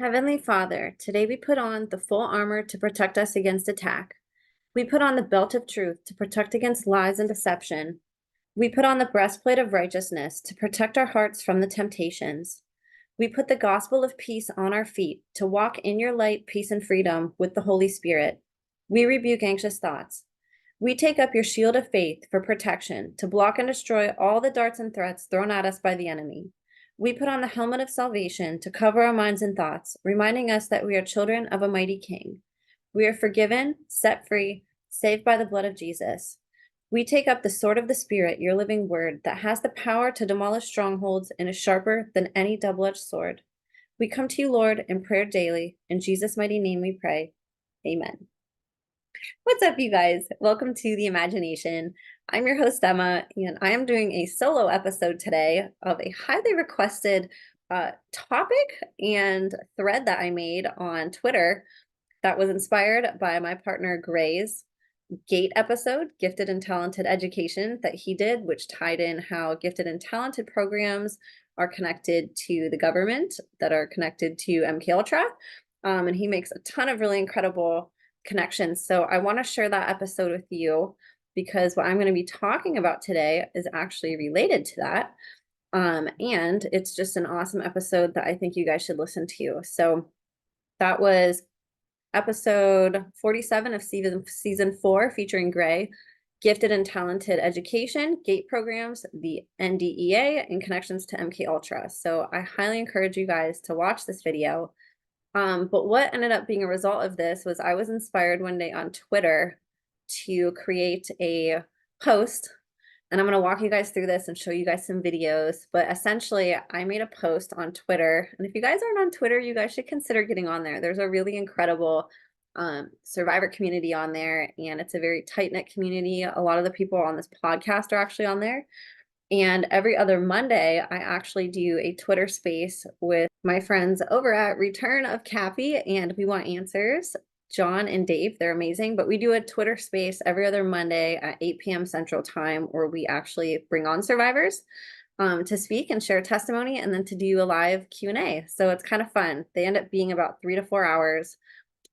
Heavenly Father, today we put on the full armor to protect us against attack. We put on the belt of truth to protect against lies and deception. We put on the breastplate of righteousness to protect our hearts from the temptations. We put the gospel of peace on our feet to walk in your light, peace, and freedom with the Holy Spirit. We rebuke anxious thoughts. We take up your shield of faith for protection to block and destroy all the darts and threats thrown at us by the enemy. We put on the helmet of salvation to cover our minds and thoughts, reminding us that we are children of a mighty King. We are forgiven, set free, saved by the blood of Jesus. We take up the sword of the Spirit, your living word, that has the power to demolish strongholds and is sharper than any double-edged sword. We come to you, Lord, in prayer daily. In Jesus' mighty name we pray. Amen. What's up, you guys? Welcome to The Imagination. I'm your host, Emma, and I am doing a solo episode today of a highly requested topic and thread that I made on Twitter that was inspired by my partner Gray's GATE episode, Gifted and Talented Education, that he did, which tied in how gifted and talented programs are connected to the government, that are connected to MKUltra. And he makes a ton of really incredible connections. So I want to share that episode with you because what I'm going to be talking about today is actually related to that. And it's just an awesome episode that I think you guys should listen to. So that was episode 47 of season 4, featuring Gray, Gifted and Talented Education, GATE programs, the NDEA, and connections to MKUltra. So I highly encourage you guys to watch this video. But what ended up being a result of this was I was inspired one day on Twitter to create a post, and I'm going to walk you guys through this and show you guys some videos. But essentially, I made a post on Twitter, and if you guys aren't on Twitter, you guys should consider getting on there. There's a really incredible survivor community on there, and it's a very tight-knit community. A lot of the people on this podcast are actually on there. And every other Monday, I actually do a Twitter space with my friends over at Return of Cappy, and we want answers. John and Dave, they're amazing, but we do a Twitter space every other Monday at 8 p.m. Central Time, where we actually bring on survivors to speak and share testimony, and then to do a live Q&A. So it's kind of fun. They end up being about 3 to 4 hours,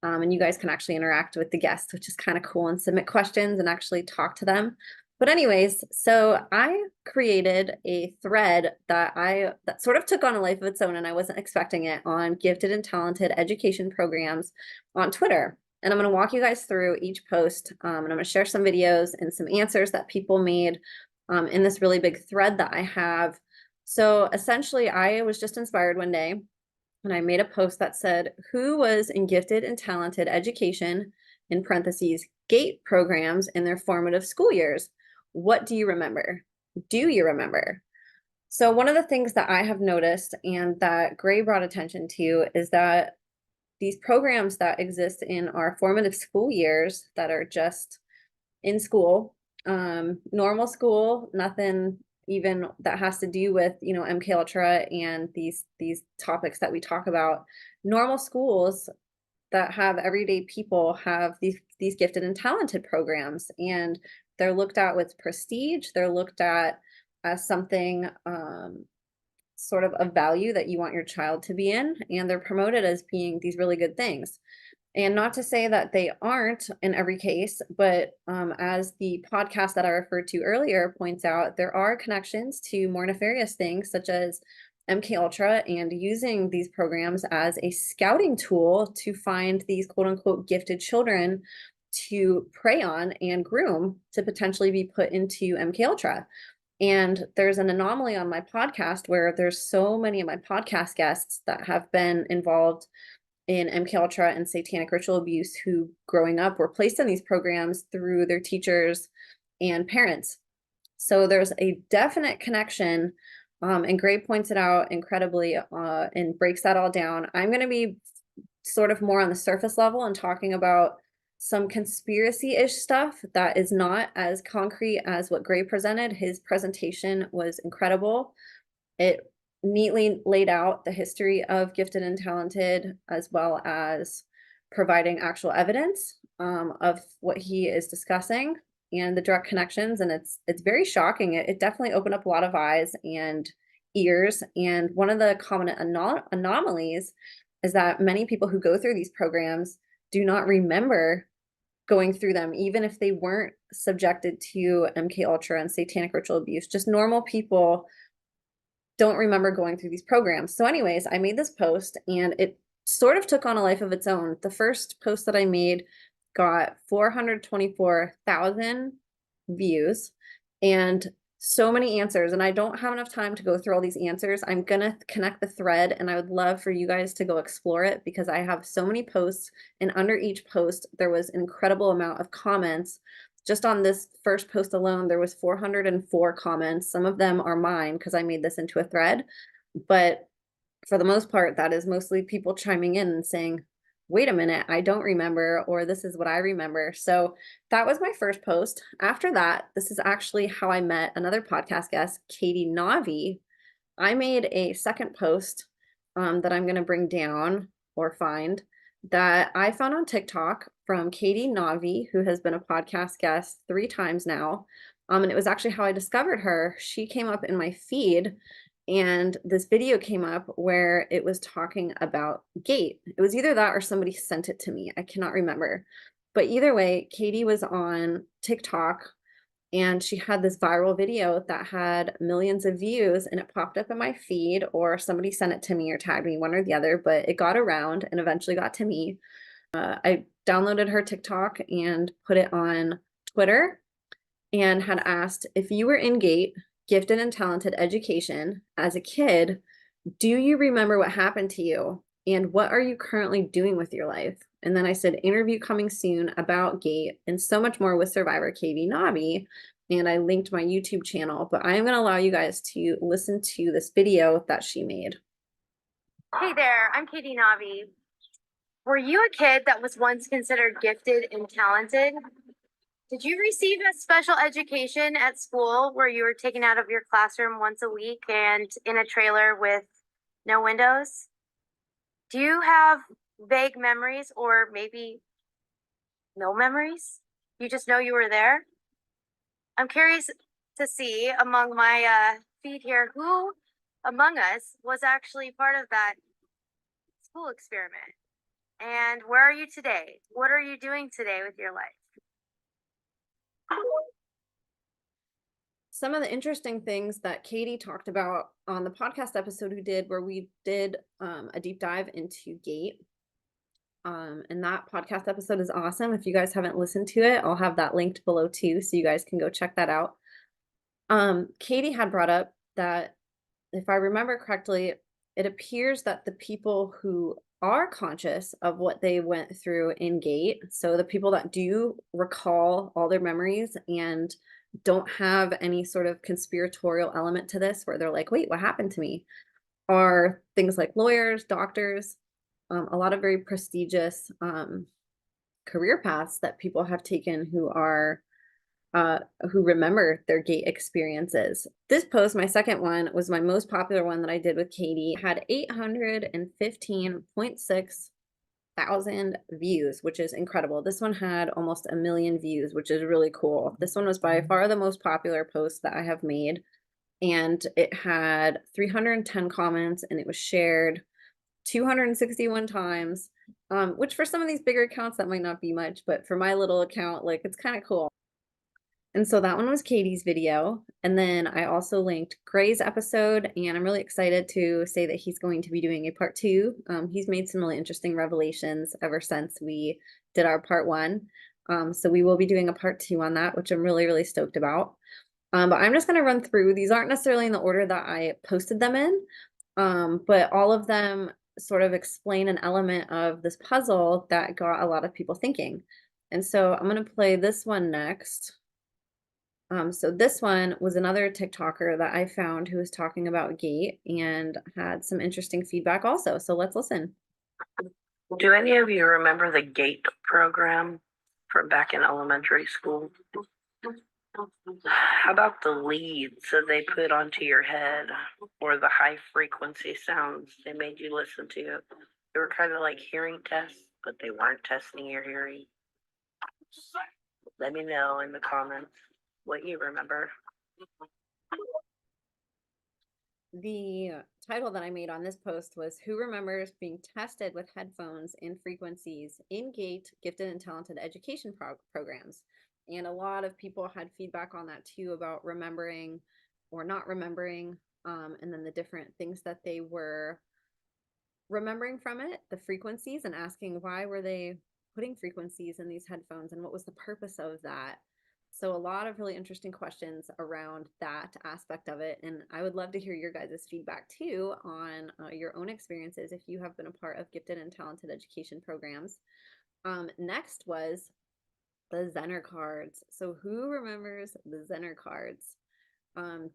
and you guys can actually interact with the guests, which is kind of cool, and submit questions and actually talk to them. But anyways, so I created a thread that sort of took on a life of its own, and I wasn't expecting it, on gifted and talented education programs on Twitter. And I'm going to walk you guys through each post, and I'm going to share some videos and some answers that people made in this really big thread that I have. So essentially, I was just inspired one day, and I made a post that said, who was in gifted and talented education, in parentheses, GATE programs in their formative school years? What do you remember? Do you remember? So one of the things that I have noticed and that Gray brought attention to is that these programs that exist in our formative school years, that are just in school, normal school, nothing even that has to do with, MKUltra and these topics that we talk about. Normal schools that have everyday people have these gifted and talented programs, and they're looked at with prestige. They're looked at as something sort of value that you want your child to be in, and they're promoted as being these really good things. And not to say that they aren't in every case, but as the podcast that I referred to earlier points out, there are connections to more nefarious things, such as MKUltra, and using these programs as a scouting tool to find these quote unquote gifted children to prey on and groom to potentially be put into MKUltra. And there's an anomaly on my podcast where there's so many of my podcast guests that have been involved in MKUltra and satanic ritual abuse, who growing up were placed in these programs through their teachers and parents. So there's a definite connection, and Gray points it out incredibly and breaks that all down. I'm going to be sort of more on the surface level and talking about some conspiracy-ish stuff that is not as concrete as what Gray presented. His presentation was incredible. It neatly laid out the history of gifted and talented, as well as providing actual evidence of what he is discussing and the direct connections. And it's very shocking. It definitely opened up a lot of eyes and ears. And one of the common anomalies is that many people who go through these programs do not remember going through them, even if they weren't subjected to MK Ultra and satanic ritual abuse. Just normal people don't remember going through these programs. So anyways, I made this post and it sort of took on a life of its own. The first post that I made got 424,000 views and so many answers. And I don't have enough time to go through all these answers. I'm gonna connect the thread and I would love for you guys to go explore it because I have so many posts, and under each post there was an incredible amount of comments. Just on this first post alone, there was 404 comments. Some of them are mine because I made this into a thread, but for the most part, that is mostly people chiming in and saying, wait a minute, I don't remember, or this is what I remember. So that was my first post. After that, this is actually how I met another podcast guest, Katie Navi. I made a second post that I'm going to bring down or find that I found on TikTok from Katie Navi, who has been a podcast guest 3 times now. And it was actually how I discovered her. She came up in my feed and this video came up where it was talking about GATE. It was either that or somebody sent it to me. I cannot remember. But either way, Katie was on TikTok and she had this viral video that had millions of views and it popped up in my feed, or somebody sent it to me or tagged me, one or the other, but it got around and eventually got to me. I downloaded her TikTok and put it on Twitter and had asked, if you were in GATE, gifted and talented education as a kid, do you remember what happened to you? And what are you currently doing with your life? And then I said, interview coming soon about GATE and so much more with survivor Katie Navi. And I linked my YouTube channel, but I am going to allow you guys to listen to this video that she made. Hey there, I'm Katie Navi. Were you a kid that was once considered gifted and talented? Did you receive a special education at school where you were taken out of your classroom once a week and in a trailer with no windows? Do you have vague memories or maybe no memories? You just know you were there? I'm curious to see among my feed here who among us was actually part of that school experiment. And where are you today? What are you doing today with your life? Some of the interesting things that Katie talked about on the podcast episode where we did a deep dive into GATE. And that podcast episode is awesome. If you guys haven't listened to it, I'll have that linked below too, so you guys can go check that out. Katie had brought up that, if I remember correctly, it appears that the people who are conscious of what they went through in GATE, so the people that do recall all their memories and don't have any sort of conspiratorial element to this, where they're like, wait, what happened to me? Are things like lawyers, doctors, a lot of very prestigious career paths that people have taken who remember their GATE experiences. This post, my second one, was my most popular one that I did with Katie. It had 815.6 thousand views, which is incredible. This one had almost 1 million views, which is really cool. This one was by far the most popular post that I have made, and it had 310 comments and it was shared 261 times, which for some of these bigger accounts that might not be much, but for my little account, like, it's kind of cool. And so that one was Katie's video. And then I also linked Gray's episode, and I'm really excited to say that he's going to be doing a part 2. He's made some really interesting revelations ever since we did our part 1. So we will be doing a part 2 on that, which I'm really, really stoked about. But I'm just going to run through. These aren't necessarily in the order that I posted them in, but all of them sort of explain an element of this puzzle that got a lot of people thinking. And so I'm going to play this one next. So this one was another TikToker that I found who was talking about GATE and had some interesting feedback also. So let's listen. Do any of you remember the GATE program from back in elementary school? How about the leads that they put onto your head, or the high frequency sounds they made you listen to? They were kind of like hearing tests, but they weren't testing your hearing. Let me know in the comments what you remember. the title that I made on this post was Who Remembers Being Tested with Headphones and Frequencies in GATE Gifted and Talented Education Programs? And a lot of people had feedback on that too about remembering or not remembering, and then the different things that they were remembering from it, the frequencies, and asking why were they putting frequencies in these headphones and what was the purpose of that. So a lot of really interesting questions around that aspect of it. And I would love to hear your guys' feedback too on your own experiences if you have been a part of gifted and talented education programs. Next was the Zener cards. So who remembers the Zener cards?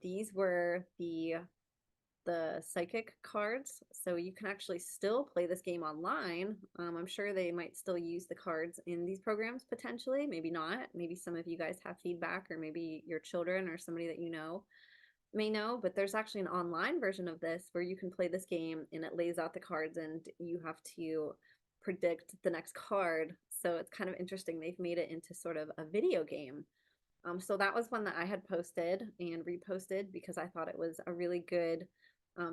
These were the psychic cards, so you can actually still play this game online. I'm sure they might still use the cards in these programs potentially, maybe not. Maybe some of you guys have feedback, or maybe your children or somebody that you know may know, but there's actually an online version of this where you can play this game and it lays out the cards and you have to predict the next card. So it's kind of interesting. They've made it into sort of a video game. So that was one that I had posted and reposted because I thought it was a really good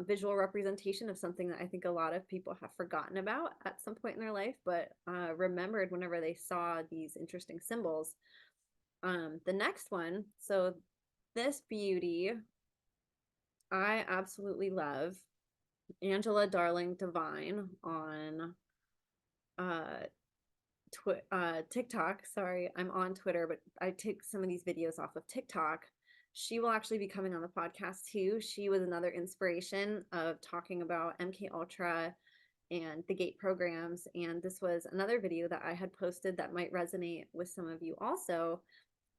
visual representation of something that I think a lot of people have forgotten about at some point in their life, but remembered whenever they saw these interesting symbols. The next one, so this beauty, I absolutely love. Angela Darling Divine on TikTok. Sorry, I'm on Twitter, but I take some of these videos off of TikTok. She will actually be coming on the podcast too. She was another inspiration of talking about MK Ultra and the GATE programs. And this was another video that I had posted that might resonate with some of you also,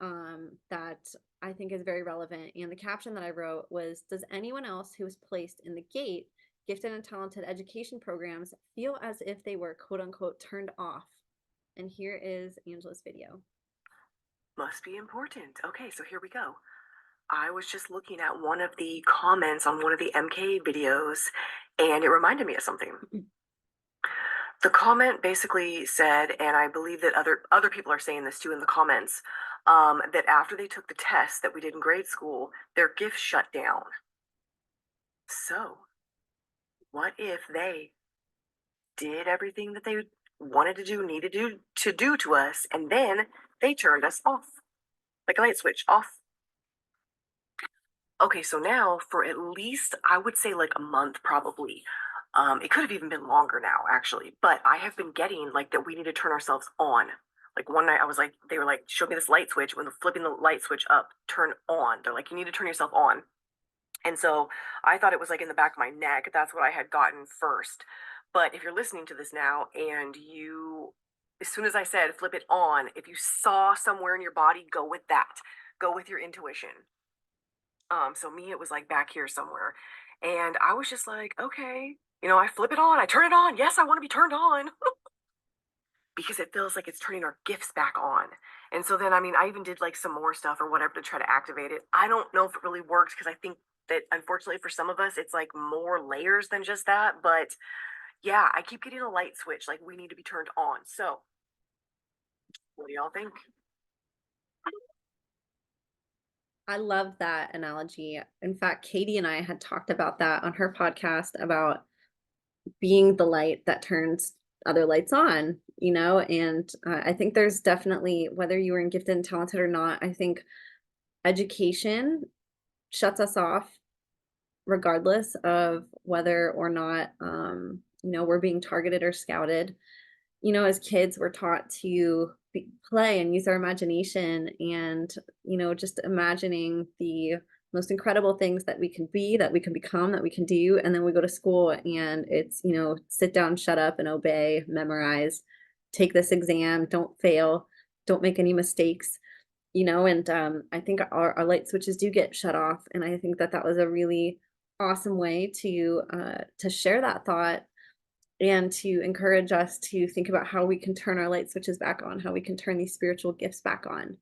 that I think is very relevant. And the caption that I wrote was, does anyone else who was placed in the GATE gifted and talented education programs feel as if they were quote unquote turned off? And here is Angela's video. Must be important. Okay, so here we go. I was just looking at one of the comments on one of the MK videos, and it reminded me of something. The comment basically said, and I believe that other people are saying this too in the comments, that after they took the test that we did in grade school, their gifts shut down. So, what if they did everything that they wanted to do, needed to do to us, and then they turned us off, like a light switch off? Okay, so now for at least, I would say like a month probably. It could have even been longer now, actually. But I have been getting like that we need to turn ourselves on. Like one night I was like, they were like, show me this light switch. When flipping the light switch up, turn on. They're like, you need to turn yourself on. And so I thought it was like in the back of my neck. That's what I had gotten first. But if you're listening to this now and you, as soon as I said flip it on, if you saw somewhere in your body, go with that. Go with your intuition. So me, it was like back here somewhere. And I was just like, okay, I flip it on, I turn it on. Yes, I want to be turned on. Because it feels like it's turning our gifts back on. And so then, I even did like some more stuff or whatever to try to activate it. I don't know if it really works because I think that unfortunately for some of us, it's like more layers than just that. But yeah, I keep getting a light switch, like we need to be turned on. So what do y'all think? I love that analogy. In fact, Katie and I had talked about that on her podcast about being the light that turns other lights on, and I think there's definitely, whether you were in gifted and talented or not, I think education shuts us off regardless of whether or not, we're being targeted or scouted. As kids, we're taught to play and use our imagination and, just imagining the most incredible things that we can be, that we can become, that we can do. And then we go to school and it's, sit down, shut up and obey, memorize, take this exam, don't fail, don't make any mistakes, and I think our light switches do get shut off. And I think that was a really awesome way to share that thought and to encourage us to think about how we can turn our light switches back on, how we can turn these spiritual gifts back on.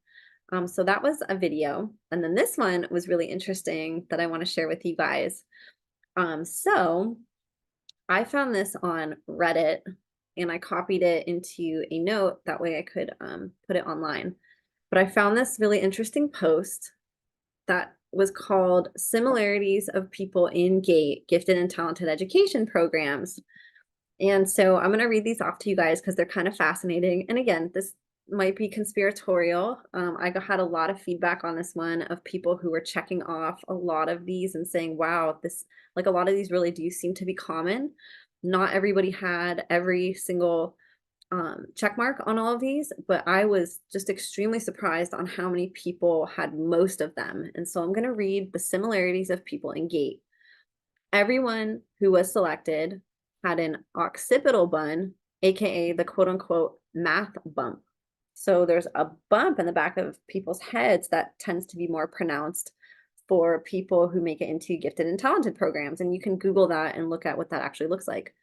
So that was a video. And then this one was really interesting that I want to share with you guys. So I found this on Reddit and I copied it into a note. That way I could put it online. But I found this really interesting post that was called Similarities of People in GATE, Gifted and Talented Education Programs. And so I'm going to read these off to you guys because they're kind of fascinating. And again, this might be conspiratorial. I had a lot of feedback on this one of people who were checking off a lot of these and saying, wow, this, like a lot of these really do seem to be common. Not everybody had every single check mark on all of these, but I was just extremely surprised on how many people had most of them. And so I'm going to read the similarities of people in GATE. Everyone who was selected had an occipital bun, aka the quote unquote math bump. So there's a bump in the back of people's heads that tends to be more pronounced for people who make it into gifted and talented programs. And you can Google that and look at what that actually looks like.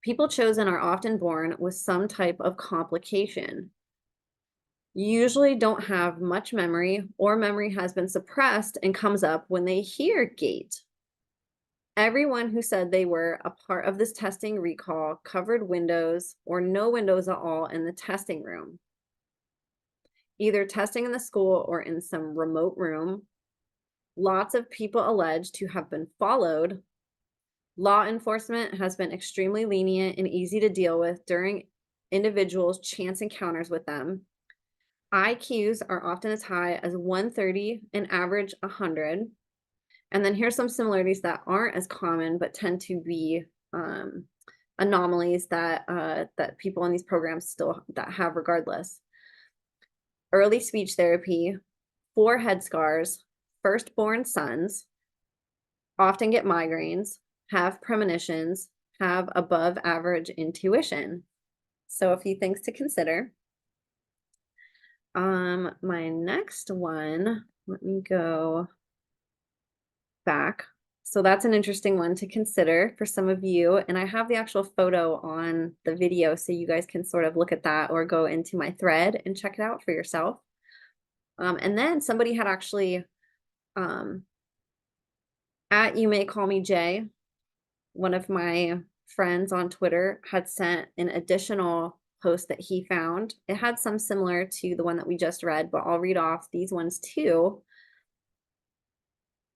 People chosen are often born with some type of complication. Usually don't have much memory, or memory has been suppressed and comes up when they hear GATE. Everyone who said they were a part of this testing recall covered windows or no windows at all in the testing room, either testing in the school or in some remote room. Lots of people alleged to have been followed. Law enforcement has been extremely lenient and easy to deal with during individuals' chance encounters with them. IQs are often as high as 130 and average 100. And then here's some similarities that aren't as common, but tend to be anomalies that that people in these programs still have regardless. Early speech therapy, 4 head scars, firstborn sons, often get migraines, have premonitions, have above average intuition. So a few things to consider. My next one, let me go back. So that's an interesting one to consider for some of you. And I have the actual photo on the video so you guys can sort of look at that or go into my thread and check it out for yourself. And then somebody had actually, at You May Call Me Jay, one of my friends on Twitter had sent an additional post that he found. It had some similar to the one that we just read, but I'll read off these ones too.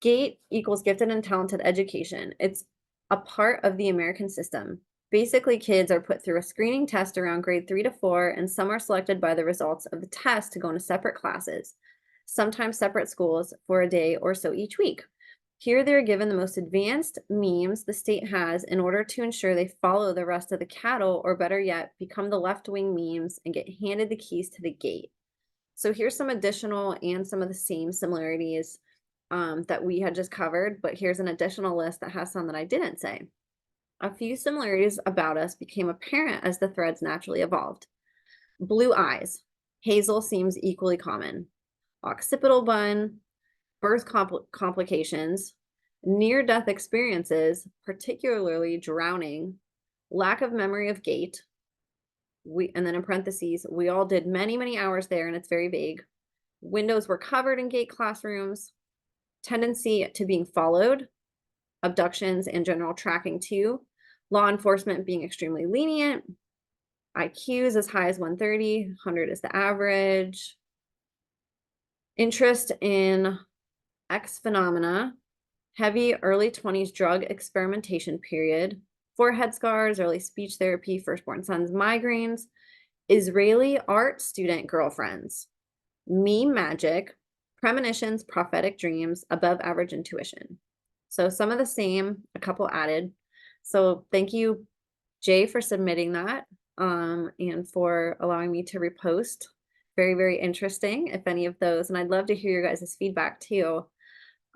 GATE equals gifted and talented education. It's a part of the American system. Basically, kids are put through a screening test around grade 3 to 4, and some are selected by the results of the test to go into separate classes, sometimes separate schools for a day or so each week. Here they're given the most advanced memes the state has in order to ensure they follow the rest of the cattle, or better yet, become the left-wing memes and get handed the keys to the gate. So here's some additional and some of the same similarities that we had just covered, but here's an additional list that has some that I didn't say. A few similarities about us became apparent as the threads naturally evolved. Blue eyes. Hazel seems equally common. Occipital bun, birth complications, near-death experiences, particularly drowning, lack of memory of GATE, and then in parentheses, we all did many, many hours there, and it's very vague. Windows were covered in GATE classrooms, tendency to being followed, abductions and general tracking too, law enforcement being extremely lenient, IQs as high as 130, 100 is the average, interest in X phenomena, heavy early 20s drug experimentation period, 4 head scars, early speech therapy, firstborn sons, migraines, Israeli art student girlfriends, meme magic, premonitions, prophetic dreams, above average intuition. So some of the same, a couple added. So thank you, Jay, for submitting that and for allowing me to repost. Very, very interesting, if any of those. And I'd love to hear your guys' feedback too.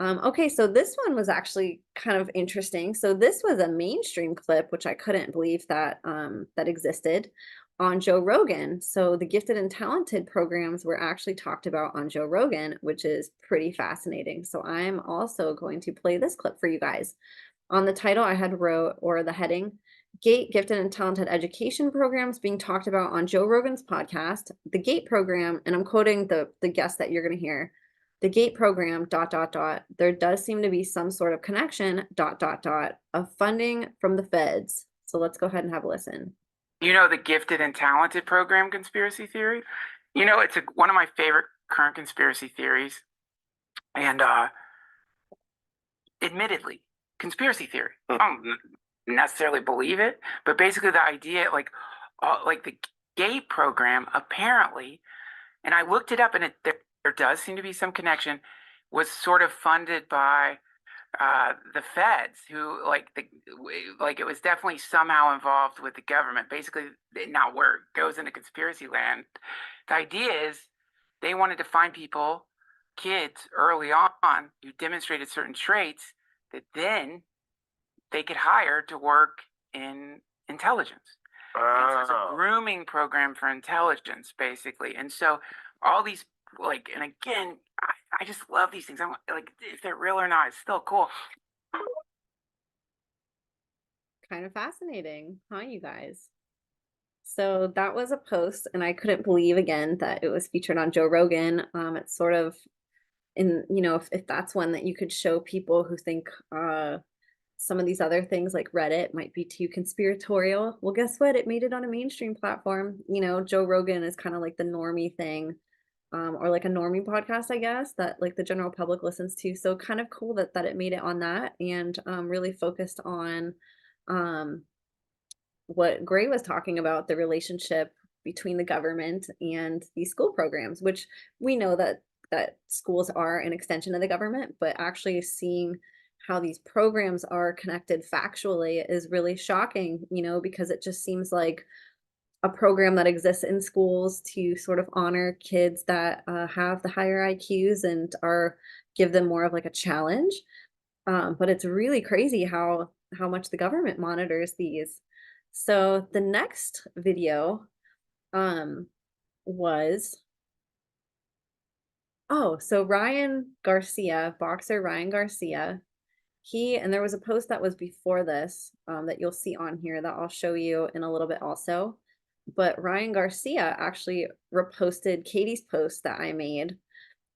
Okay, so this one was actually kind of interesting. So this was a mainstream clip, which I couldn't believe that that existed on Joe Rogan. So the gifted and talented programs were actually talked about on Joe Rogan, which is pretty fascinating. So I'm also going to play this clip for you guys. On the title I had wrote, or the heading, GATE Gifted and Talented Education Programs being talked about on Joe Rogan's podcast. The GATE program, and I'm quoting the guest that you're going to hear, the GATE program, ... there does seem to be some sort of connection, ... of funding from the feds. So let's go ahead and have a listen. You know the gifted and talented program conspiracy theory? You know, it's one of my favorite current conspiracy theories. And admittedly, conspiracy theory. I don't necessarily believe it, but basically the idea, like the gay program, apparently, and I looked it up, and there does seem to be some connection, was sort of funded by the feds, who like it was definitely somehow involved with the government. Basically, now where it goes into conspiracy land, the idea is they wanted to find people, kids early on, who demonstrated certain traits that then they could hire to work in intelligence. And so it's a grooming program for intelligence, basically. And so all these, and again, I just love these things. I'm like, if they're real or not, it's still cool. Kind of fascinating, huh, you guys? So that was a post, and I couldn't believe again that it was featured on Joe Rogan. It's sort of if that's one that you could show people who think some of these other things like Reddit might be too conspiratorial. Well, guess what? It made it on a mainstream platform. Joe Rogan is kind of like the normie thing, or like a normie podcast, I guess, that like the general public listens to. So kind of cool that it made it on that, and really focused on what Gray was talking about, the relationship between the government and these school programs, which we know that schools are an extension of the government, but actually seeing how these programs are connected factually is really shocking, because it just seems like a program that exists in schools to sort of honor kids that have the higher IQs and give them more of like a challenge. But it's really crazy how much the government monitors these. So the next video was so Ryan Garcia, boxer Ryan Garcia, and there was a post that was before this that you'll see on here that I'll show you in a little bit also. But Ryan Garcia actually reposted Katie's post that I made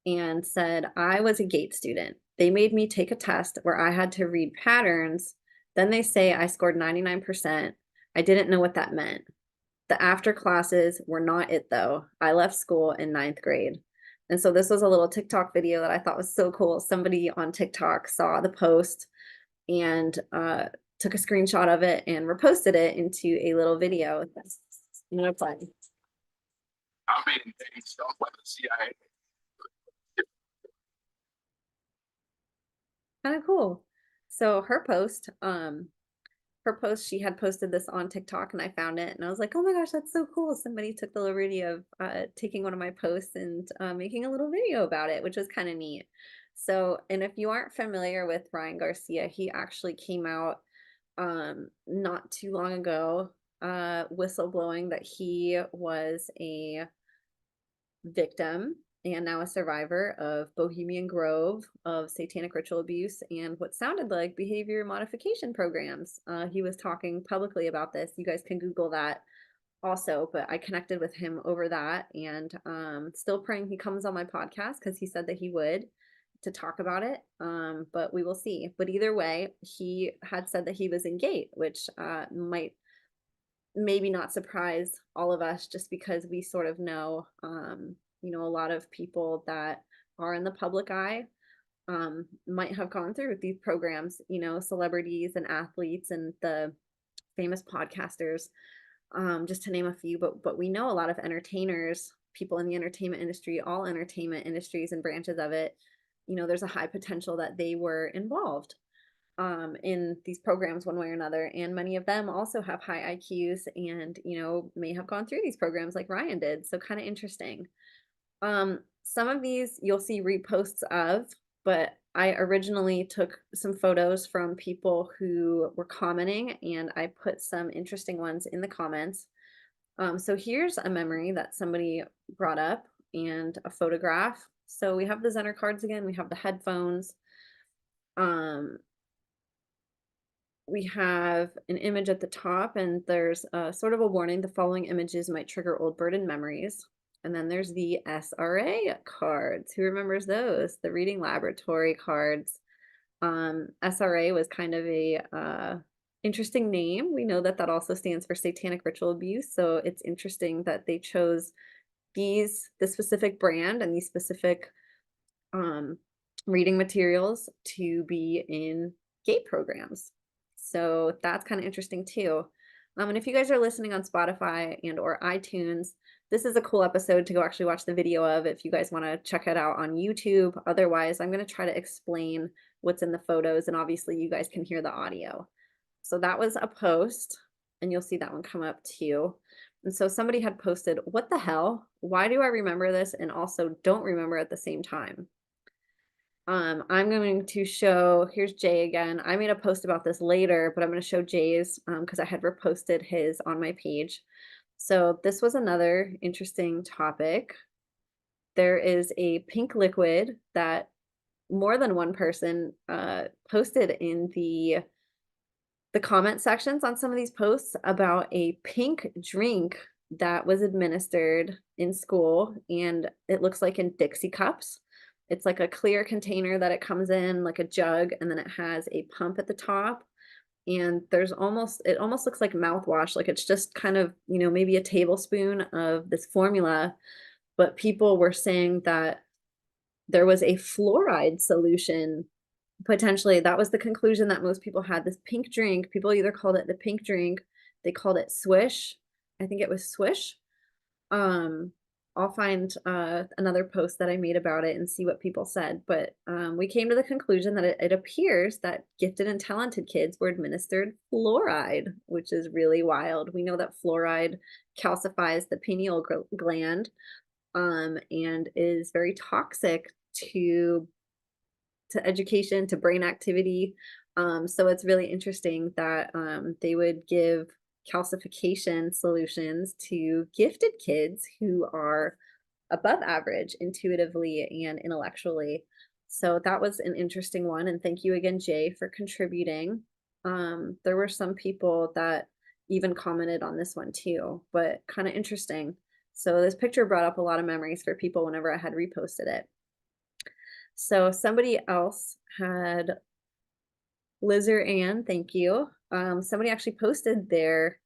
and said, I was a GATE student. They made me take a test where I had to read patterns. Then they say I scored 99%. I didn't know what that meant. The after classes were not it though. I left school in 9th grade. And so this was a little TikTok video that I thought was so cool. Somebody on TikTok saw the post and took a screenshot of it and reposted it into a little video. I'm gonna play. I mean, they stuff like the CIA. Kind of cool. So her post, she had posted this on TikTok and I found it and I was like, oh my gosh, that's so cool. Somebody took the liberty of taking one of my posts and making a little video about it, which was kind of neat. So, and if you aren't familiar with Ryan Garcia, he actually came out not too long ago whistleblowing that he was a victim and now a survivor of Bohemian Grove, of satanic ritual abuse, and what sounded like behavior modification programs. He was talking publicly about this. You guys can Google that also, but I connected with him over that, and still praying he comes on my podcast because he said that he would, to talk about it, but we will see. But either way, he had said that he was in GATE, which might maybe not surprise all of us just because we sort of know a lot of people that are in the public eye might have gone through these programs, celebrities and athletes and the famous podcasters, just to name a few, but we know a lot of entertainers, people in the entertainment industry, all entertainment industries and branches of it, there's a high potential that they were involved in these programs one way or another. And many of them also have high IQs and, may have gone through these programs like Ryan did. So kind of interesting. Some of these you'll see reposts of, but I originally took some photos from people who were commenting and I put some interesting ones in the comments. So here's a memory that somebody brought up and a photograph. So we have the Zener cards again, we have the headphones. We have an image at the top and there's sort of a warning, the following images might trigger old burdened memories. And then there's the SRA cards. Who remembers those? The reading laboratory cards. SRA was kind of a interesting name. We know that that also stands for satanic ritual abuse. So it's interesting that they chose the specific brand and these specific reading materials to be in GATE programs. So that's kind of interesting too. And if you guys are listening on Spotify and or iTunes, this is a cool episode to go actually watch the video of if you guys want to check it out on YouTube. Otherwise, I'm going to try to explain what's in the photos, and obviously you guys can hear the audio. So that was a post, and you'll see that one come up too. And so somebody had posted, what the hell? Why do I remember this and also don't remember at the same time? I'm going to show, here's Jay again. I made a post about this later, but I'm going to show Jay's because I had reposted his on my page. So this was another interesting topic. There is a pink liquid that more than one person posted in the comment sections on some of these posts about a pink drink that was administered in school, and it looks like in Dixie cups. It's like a clear container that it comes in, like a jug, and then it has a pump at the top. And it almost looks like mouthwash, like it's just kind of, maybe a tablespoon of this formula. But people were saying that there was a fluoride solution. Potentially, that was the conclusion that most people had. This pink drink, people either called it the pink drink, they called it Swish. I think it was Swish. I'll find another post that I made about it and see what people said. But we came to the conclusion that it appears that gifted and talented kids were administered fluoride, which is really wild. We know that fluoride calcifies the pineal gland and is very toxic to education, to brain activity. So it's really interesting that they would give calcification solutions to gifted kids who are above average intuitively and intellectually. So that was an interesting one. And thank you again, Jay, for contributing. There were some people that even commented on this one too, but kind of interesting. So this picture brought up a lot of memories for people whenever I had reposted it. So somebody else had, Lizard Ann, thank you. Somebody actually posted their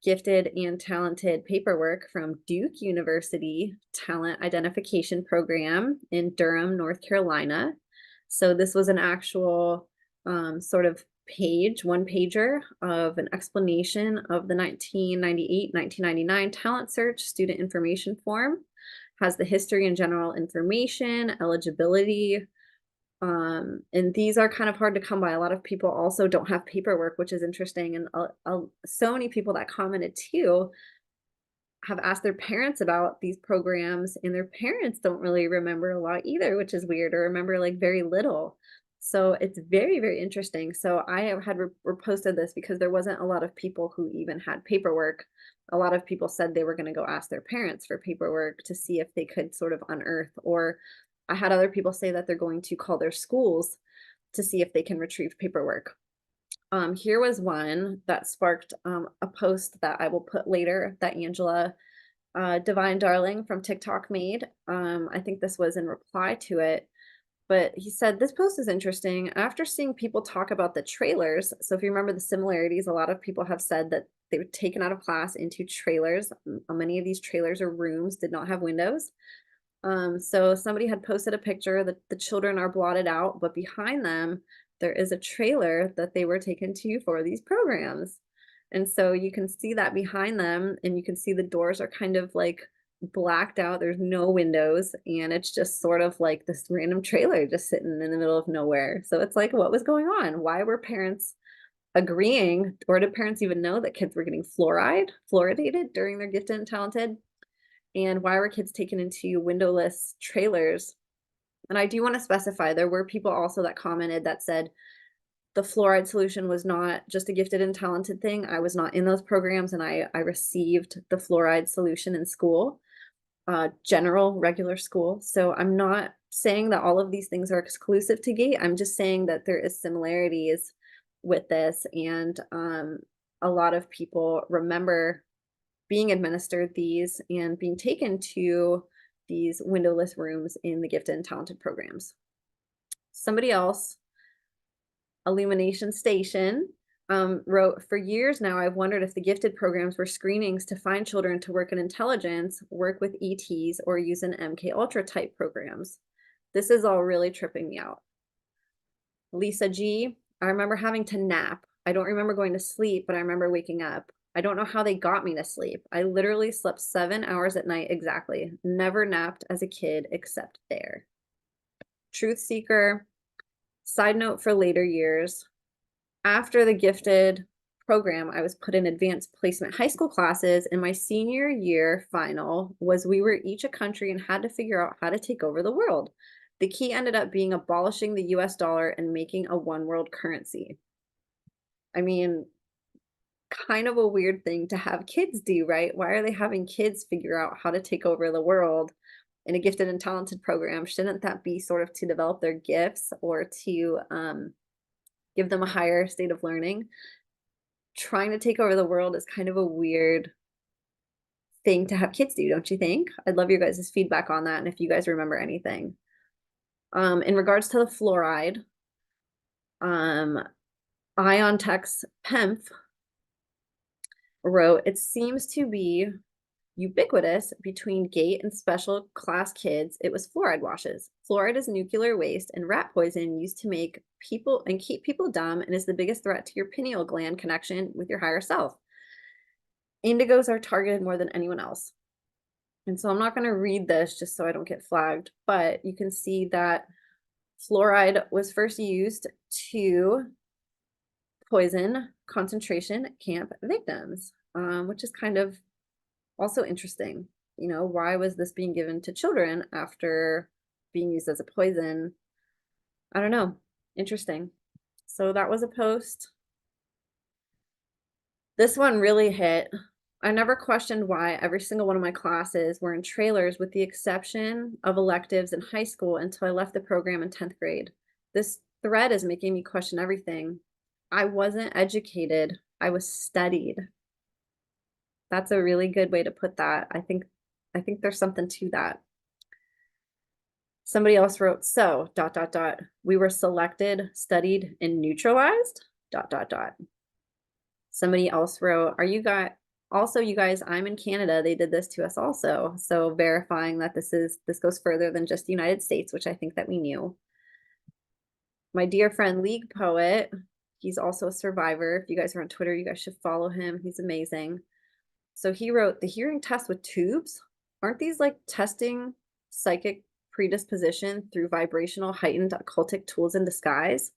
gifted and talented paperwork from Duke University Talent Identification Program in Durham, North Carolina. So this was an actual sort of page, one pager of an explanation of the 1998-1999 talent search student information form. Has the history and general information, eligibility, and these are kind of hard to come by. A lot of people also don't have paperwork, which is interesting. And so many people that commented too have asked their parents about these programs, and their parents don't really remember a lot either, which is weird, or remember like very little. So it's very, very interesting. So I had reposted this because there wasn't a lot of people who even had paperwork. A lot of people said they were going to go ask their parents for paperwork to see if they could sort of unearth, or I had other people say that they're going to call their schools to see if they can retrieve paperwork. Here was one that sparked a post that I will put later that Angela Divine Darling from TikTok made. I think this was in reply to it, but he said, this post is interesting. After seeing people talk about the trailers, so if you remember the similarities, a lot of people have said that they were taken out of class into trailers. Many of these trailers or rooms did not have windows. So somebody had posted a picture that the children are blotted out, but behind them, there is a trailer that they were taken to for these programs. And so you can see that behind them, and you can see the doors are kind of like blacked out. There's no windows, and it's just sort of like this random trailer just sitting in the middle of nowhere. So it's like, what was going on? Why were parents agreeing, or did parents even know that kids were getting fluoridated during their gifted and talented? And why were kids taken into windowless trailers? And I do want to specify, there were people also that commented that said the fluoride solution was not just a gifted and talented thing. I was not in those programs, and I received the fluoride solution in school, general, regular school. So I'm not saying that all of these things are exclusive to GATE. I'm just saying that there is similarities with this, and a lot of people remember being administered these and being taken to these windowless rooms in the gifted and talented programs. Somebody else, Illumination Station, wrote, for years now, I've wondered if the gifted programs were screenings to find children to work in intelligence, work with ETs, or use an MK Ultra type programs. This is all really tripping me out. Lisa G, I remember having to nap. I don't remember going to sleep, but I remember waking up. I don't know how they got me to sleep. I literally slept 7 hours at night exactly. Never napped as a kid except there. Truth Seeker, side note for later years. After the gifted program, I was put in advanced placement high school classes, and my senior year final was we were each a country and had to figure out how to take over the world. The key ended up being abolishing the US dollar and making a one world currency. I mean, kind of a weird thing to have kids do, right? Why are they having kids figure out how to take over the world in a gifted and talented program? Shouldn't that be sort of to develop their gifts or to give them a higher state of learning? Trying to take over the world is kind of a weird thing to have kids do, don't you think? I'd love your guys' feedback on that and if you guys remember anything. In regards to the fluoride, Ion Tech's Pemph wrote, it seems to be ubiquitous between GATE and special class kids. It was fluoride washes. Fluoride is nuclear waste and rat poison used to make people and keep people dumb and is the biggest threat to your pineal gland connection with your higher self. Indigos are targeted more than anyone else. And so I'm not going to read this just so I don't get flagged, but you can see that fluoride was first used to poison concentration camp victims, which is kind of also interesting. You know, why was this being given to children after being used as a poison? I don't know. Interesting. So that was a post. This one really hit. I never questioned why every single one of my classes were in trailers with the exception of electives in high school until I left the program in 10th grade. This thread is making me question everything. I wasn't educated. I was studied. That's a really good way to put that. I think there's something to that. Somebody else wrote, so ... we were selected, studied, and neutralized ... Somebody else wrote, are you guys also, you guys, I'm in Canada. They did this to us also. So verifying that this goes further than just the United States, which I think that we knew. My dear friend League Poet, he's also a survivor. If you guys are on Twitter, you guys should follow him. He's amazing. So he wrote, the hearing test with tubes, aren't these like testing psychic predisposition through vibrational heightened occultic tools in disguise?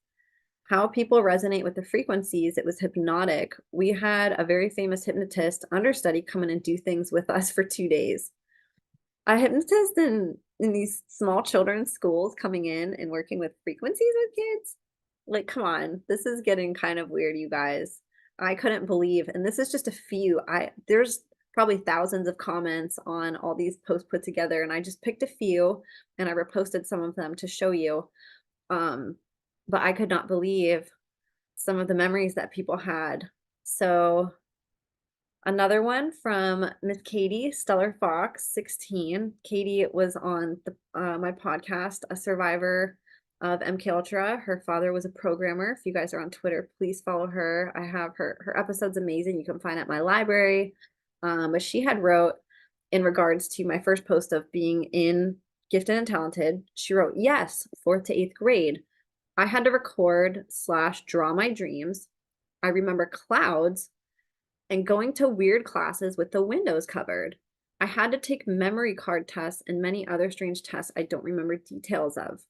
How people resonate with the frequencies, it was hypnotic. We had a very famous hypnotist understudy come in and do things with us for 2 days. A hypnotist in these small children's schools coming in and working with frequencies with kids? Like, come on, this is getting kind of weird, you guys. I couldn't believe, and this is just a few. There's probably thousands of comments on all these posts put together, and I just picked a few and I reposted some of them to show you. But I could not believe some of the memories that people had. So another one from Miss Katie Stellar Fox 16. Katie was on my podcast, a survivor of MK Ultra. Her father was a programmer. If you guys are on Twitter, please follow her. I have her episode's amazing. You can find it at my library. But she had wrote in regards to my first post of being in Gifted and Talented. She wrote, yes, 4th to 8th grade. I had to record / draw my dreams. I remember clouds and going to weird classes with the windows covered. I had to take memory card tests and many other strange tests I don't remember details of.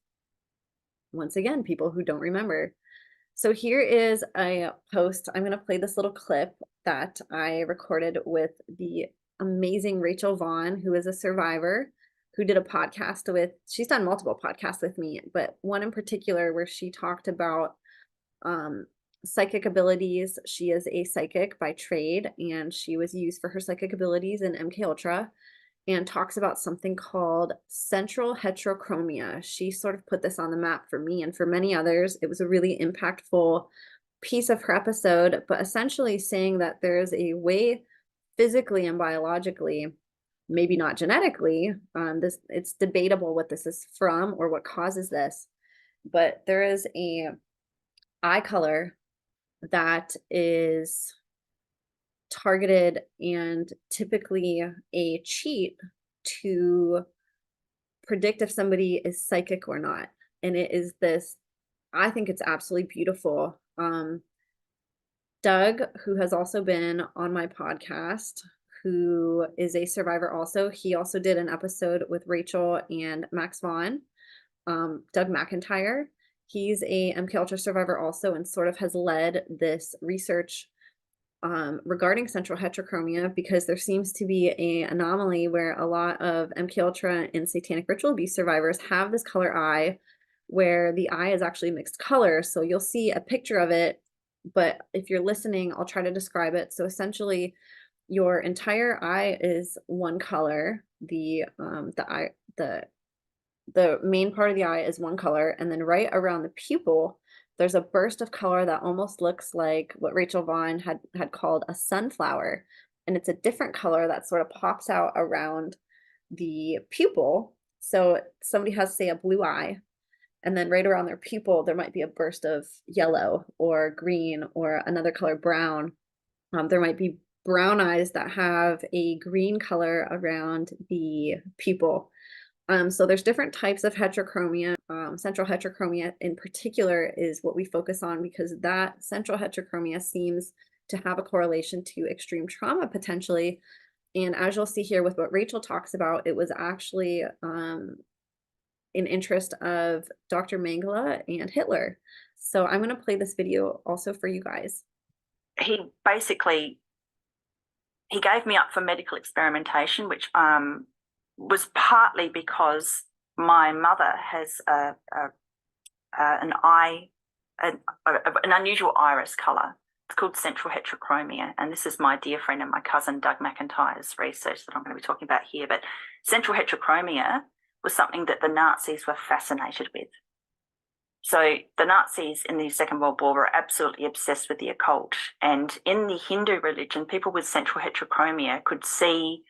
Once again, people who don't remember. So here is a post. I'm going to play this little clip that I recorded with the amazing Rachel Vaughn, who is a survivor, who did a podcast with, she's done multiple podcasts with me, but one in particular where she talked about psychic abilities. She is a psychic by trade, and she was used for her psychic abilities in MK Ultra, and talks about something called central heterochromia. She sort of put this on the map for me and for many others. It was a really impactful piece of her episode, but essentially saying that there is a way physically and biologically, maybe not genetically, it's debatable what this is from or what causes this, but there is a eye color that is targeted and typically a cheat to predict if somebody is psychic or not. And it is this, I think it's absolutely beautiful. Doug, who has also been on my podcast, who is a survivor also, he also did an episode with Rachel and Max Vaughn. Doug McIntyre, he's a MK Ultra survivor also, and sort of has led this research regarding central heterochromia, because there seems to be an anomaly where a lot of MK Ultra and satanic ritual abuse survivors have this color eye, where the eye is actually mixed color. So you'll see a picture of it, but if you're listening, I'll try to describe it. So essentially, your entire eye is one color. The main part of the eye is one color, and then right around the pupil, there's a burst of color that almost looks like what Rachel Vaughn had called a sunflower. And it's a different color that sort of pops out around the pupil. So somebody has, say, a blue eye, and then right around their pupil, there might be a burst of yellow or green or another color, brown. There might be brown eyes that have a green color around the pupil. So there's different types of heterochromia. Central heterochromia in particular is what we focus on, because that central heterochromia seems to have a correlation to extreme trauma potentially. And as you'll see here with what Rachel talks about, it was actually an interest of Dr. Mengele and Hitler. So I'm going to play this video also for you guys. He gave me up for medical experimentation, which was partly because my mother has an unusual iris color. It's called central heterochromia, and this is my dear friend and my cousin Doug McIntyre's research that I'm going to be talking about here. But central heterochromia was something that the Nazis were fascinated with. So the Nazis in the Second World War were absolutely obsessed with the occult, and in the Hindu religion, people with central heterochromia could see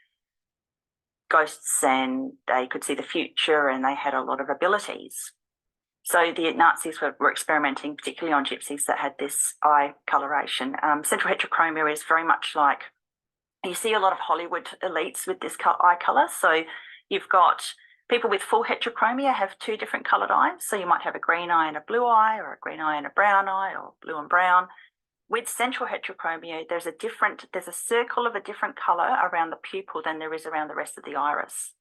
ghosts and they could see the future, and they had a lot of abilities. So the Nazis were experimenting particularly on gypsies that had this eye coloration. Central heterochromia is very much like, you see a lot of Hollywood elites with this eye color. So you've got people with full heterochromia have two different colored eyes. So you might have a green eye and a blue eye, or a green eye and a brown eye, or blue and brown. With central heterochromia, there's a circle of a different color around the pupil than there is around the rest of the iris.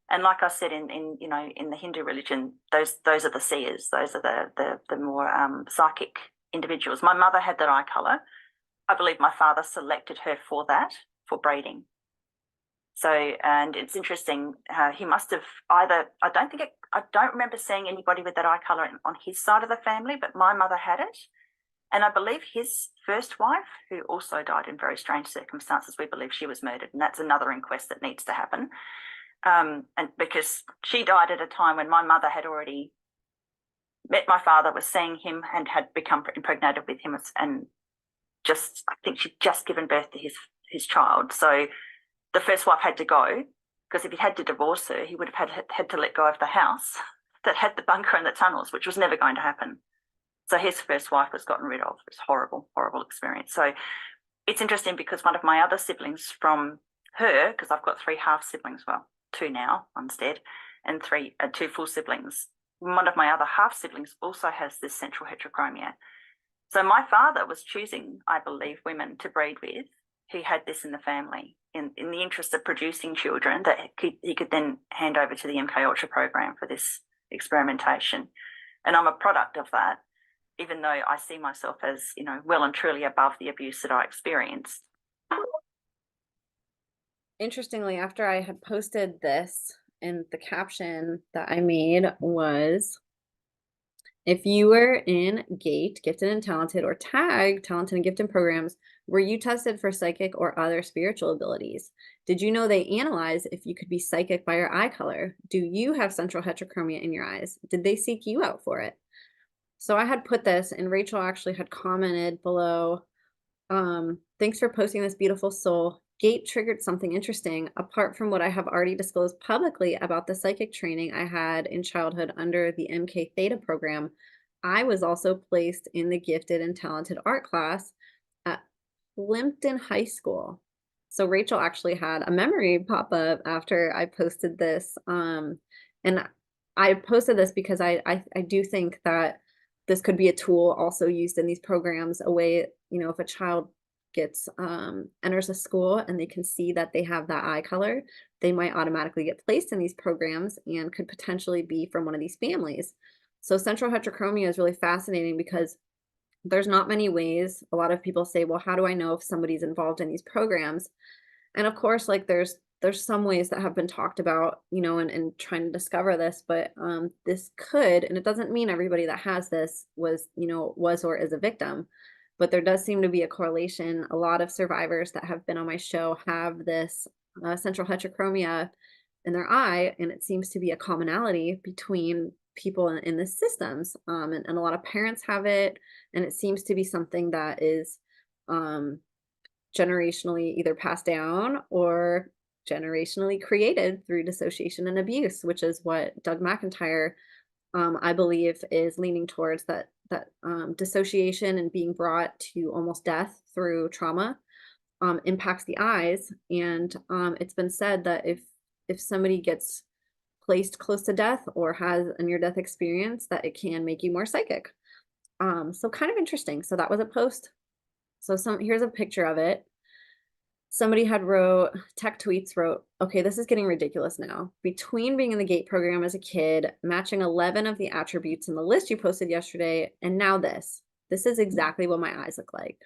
And like I said, in the Hindu religion, those are the seers. Those are the more psychic individuals. My mother had that eye color. I believe my father selected her for that, for breeding. So, and it's interesting, he must have either, I don't remember seeing anybody with that eye color on his side of the family, but my mother had it. And I believe his first wife, who also died in very strange circumstances, we believe she was murdered. And that's another inquest that needs to happen. And because she died at a time when my mother had already met my father, was seeing him, and had become impregnated with him, and I think she'd just given birth to his child. So the first wife had to go, because if he had to divorce her, he would have had to let go of the house that had the bunker and the tunnels, which was never going to happen. So his first wife was gotten rid of. It was a horrible, horrible experience. So it's interesting because one of my other siblings from her, because I've got 3 half siblings, well, 2 now, one's dead, and 2 full siblings. One of my other half siblings also has this central heterochromia. So my father was choosing, I believe, women to breed with who had this in the family, in the interest of producing children that he could then hand over to the MK Ultra program for this experimentation. And I'm a product of that, even though I see myself as, well and truly above the abuse that I experienced. Interestingly, after I had posted this, and the caption that I made was, if you were in GATE, Gifted and Talented, or TAG, Talented and Gifted programs, were you tested for psychic or other spiritual abilities? Did you know they analyze if you could be psychic by your eye color? Do you have central heterochromia in your eyes? Did they seek you out for it? So I had put this, and Rachel actually had commented below, thanks for posting this, beautiful soul. GATE triggered something interesting. Apart from what I have already disclosed publicly about the psychic training I had in childhood under the MK Theta program, I was also placed in the Gifted and Talented art class at Plimpton High School. So Rachel actually had a memory pop up after I posted this. And I posted this because I do think that this could be a tool also used in these programs, a way, if a child gets enters a school and they can see that they have that eye color, they might automatically get placed in these programs and could potentially be from one of these families. So central heterochromia is really fascinating because there's not many ways. A lot of people say, well, how do I know if somebody's involved in these programs? And of course, like there's some ways that have been talked about, and trying to discover this, but this could, and it doesn't mean everybody that has this was or is a victim, but there does seem to be a correlation. A lot of survivors that have been on my show have this central heterochromia in their eye, and it seems to be a commonality between people in the systems, and a lot of parents have it, and it seems to be something that is generationally either passed down or generationally created through dissociation and abuse, which is what Doug McIntyre, I believe, is leaning towards, that dissociation and being brought to almost death through trauma impacts the eyes. And it's been said that if somebody gets placed close to death or has a near-death experience, that it can make you more psychic. So kind of interesting. So that was a post. So here's a picture of it. Somebody had Tech Tweets wrote, okay, this is getting ridiculous now. Between being in the GATE program as a kid, matching 11 of the attributes in the list you posted yesterday, and now this is exactly what my eyes look like.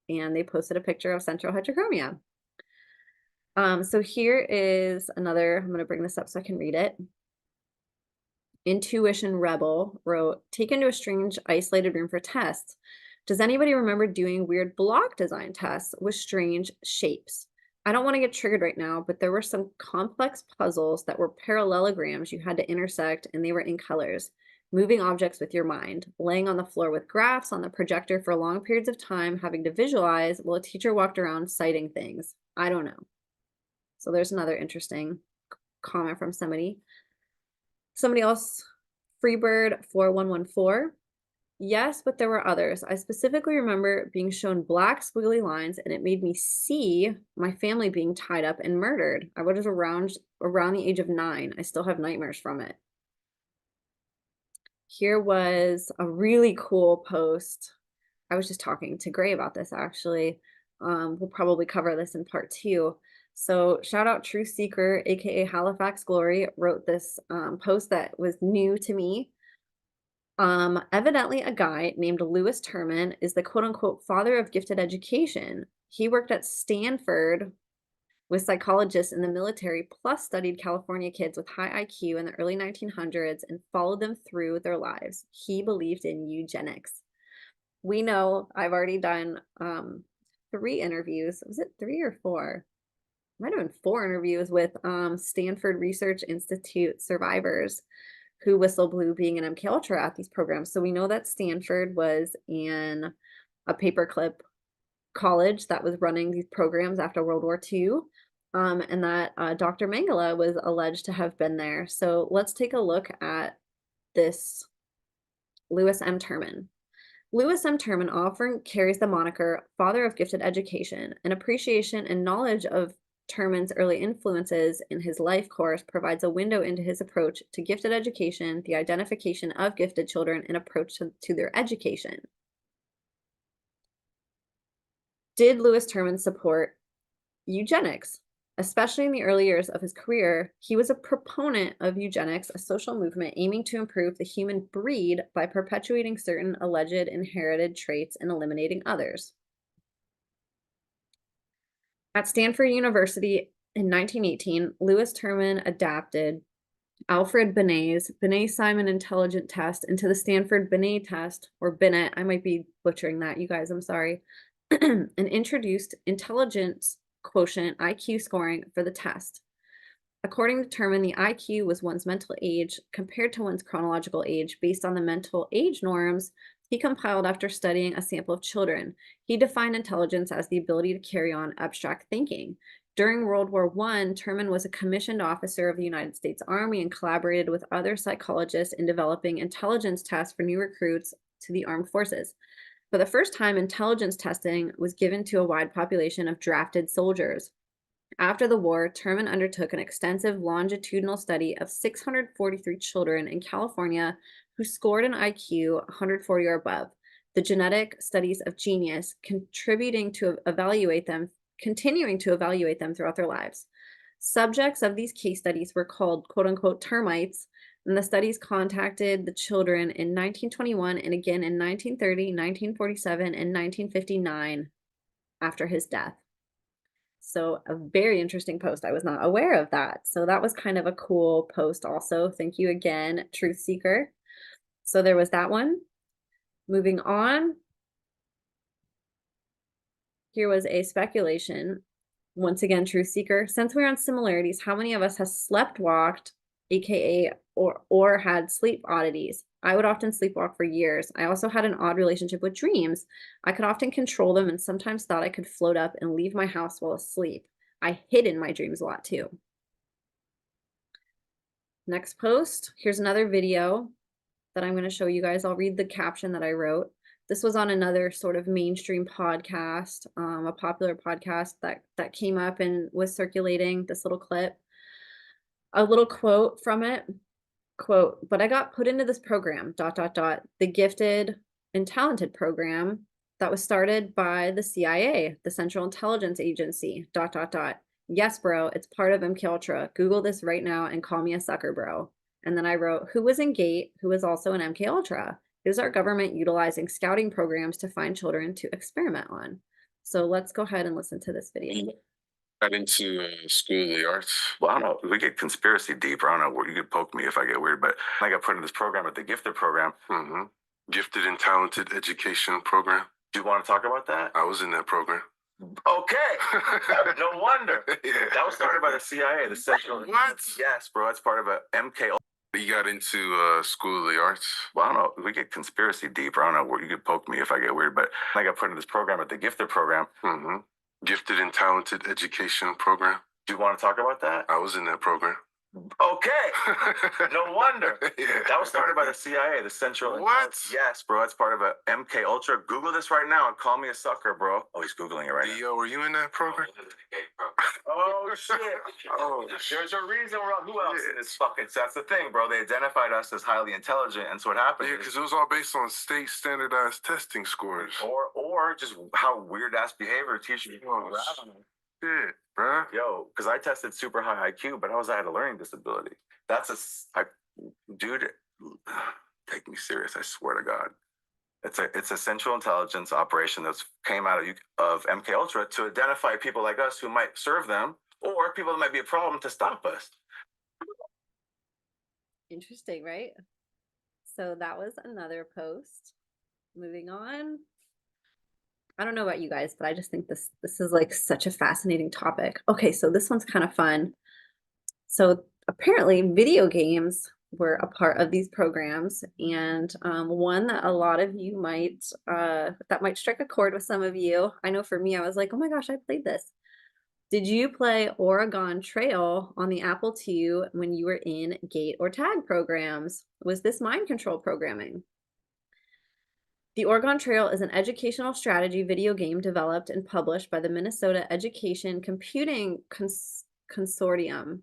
And they posted a picture of central heterochromia. So here is another, I'm going to bring this up so I can read it. Intuition Rebel wrote, taken to a strange isolated room for tests. Does anybody remember doing weird block design tests with strange shapes? I don't want to get triggered right now, but there were some complex puzzles that were parallelograms you had to intersect, and they were in colors. Moving objects with your mind, laying on the floor with graphs on the projector for long periods of time, having to visualize while a teacher walked around citing things. I don't know. So there's another interesting comment from somebody. Somebody else, Freebird 4114. Yes, but there were others. I specifically remember being shown black squiggly lines, and it made me see my family being tied up and murdered. I was around the age of 9. I still have nightmares from it. Here was a really cool post. I was just talking to Gray about this, actually. We'll probably cover this in part 2. So shout out Truth Seeker, aka Halifax Glory, wrote this post that was new to me. Evidently a guy named Lewis Terman is the quote unquote father of gifted education. He worked at Stanford with psychologists in the military, plus studied California kids with high IQ in the early 1900s and followed them through their lives. He believed in eugenics. We know I've already done 3 interviews. Was it 3 or 4? Might have been 4 interviews with Stanford Research Institute survivors who whistle-blew being an MK Ultra at these programs. So we know that Stanford was in a paperclip college that was running these programs after World War II, and that Dr. Mengele was alleged to have been there. So let's take a look at this Lewis M. Terman. Lewis M. Terman often carries the moniker Father of Gifted Education. An appreciation and knowledge of Terman's early influences in his life course provides a window into his approach to gifted education, the identification of gifted children, and approach to their education. Did Lewis Terman support eugenics? Especially in the early years of his career, he was a proponent of eugenics, a social movement aiming to improve the human breed by perpetuating certain alleged inherited traits and eliminating others. At Stanford University in 1918, Lewis Terman adapted Alfred Binet's Binet-Simon Intelligent Test into the Stanford Binet test, or Binet, I might be butchering that, you guys, I'm sorry, and introduced intelligence quotient IQ scoring for the test. According to Terman, the IQ was one's mental age compared to one's chronological age based on the mental age norms he compiled after studying a sample of children. He defined intelligence as the ability to carry on abstract thinking. During World War I, Terman was a commissioned officer of the United States Army and collaborated with other psychologists in developing intelligence tests for new recruits to the armed forces. For the first time, intelligence testing was given to a wide population of drafted soldiers. After the war, Terman undertook an extensive longitudinal study of 643 children in California who scored an IQ 140 or above. The genetic studies of genius continuing to evaluate them throughout their lives. Subjects of these case studies were called quote unquote termites, and the studies contacted the children in 1921 and again in 1930, 1947, and 1959 after his death. So a very interesting post. I was not aware of that. So that was kind of a cool post also. Thank you again, Truth Seeker. So there was that one. Moving on. Here was a speculation. Once again, Truth Seeker. Since we're on similarities, how many of us has sleptwalked, aka or had sleep oddities? I would often sleepwalk for years. I also had an odd relationship with dreams. I could often control them and sometimes thought I could float up and leave my house while asleep. I hid in my dreams a lot too. Next post. Here's another video that I'm going to show you guys. I'll read the caption that I wrote. This was on another sort of mainstream podcast, a popular podcast that came up and was circulating this little clip. A little quote from it. Quote, but I got put into this program, ... the gifted and talented program that was started by the CIA, the Central Intelligence Agency, ... Yes, bro, it's part of MK Ultra. Google this right now and call me a sucker, bro. And then I wrote, who was in GATE, who was also in MK Ultra? Is our government utilizing scouting programs to find children to experiment on? So let's go ahead and listen to this video. Got into School of the Arts. Well, I don't know. We get conspiracy deep. I don't know where you could poke me if I get weird, but I got put in this program at the gifted program. Mm-hmm. Gifted and Talented Education Program. Do you want to talk about that? I was in that program. Okay. No wonder. Yeah. That was started by the CIA, the Central. What? Yes, bro. That's part of a MK. You got into School of the Arts. Well, I don't know. We get conspiracy deep. I don't know where you could poke me if I get weird, but I got put in this program at the gifted program. Mm-hmm. Gifted and Talented Education Program. Do you want to talk about that? I was in that program. Okay. No wonder. Yeah. That was started by the CIA, the Central. What? Yes, bro. That's part of a MK Ultra. Google this right now and call me a sucker, bro. Oh, he's Googling it right now. Yo, were you in that program? Oh, shit. Oh, shit. There's a reason we're on. Who else in this fucking... So that's the thing, bro. They identified us as highly intelligent, and so what happened Yeah, is... because it was all based on state standardized testing scores. Or just how weird-ass behavior teachers... Oh, shit, bruh. Yo, because I tested super high IQ, but I had a learning disability. Dude, take me serious, I swear to God. It's a central intelligence operation that's came out of MK Ultra to identify people like us who might serve them, or people that might be a problem to stop us. Interesting, right? So that was another post. Moving on. I don't know about you guys, but I just think this is like such a fascinating topic. Okay, so this one's kind of fun. So apparently video games were a part of these programs, and one that a lot of you might that might strike a chord with some of you. I know for me, I was like, oh my gosh, I played this. Did you play Oregon Trail on the Apple II when you were in GATE or TAG programs? Was this mind control programming? The Oregon Trail is an educational strategy video game developed and published by the Minnesota Education Computing Consortium,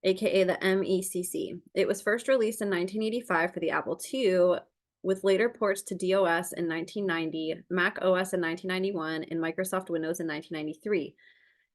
aka the MECC. It was first released in 1985 for the Apple II, with later ports to DOS in 1990, Mac OS in 1991, and Microsoft Windows in 1993.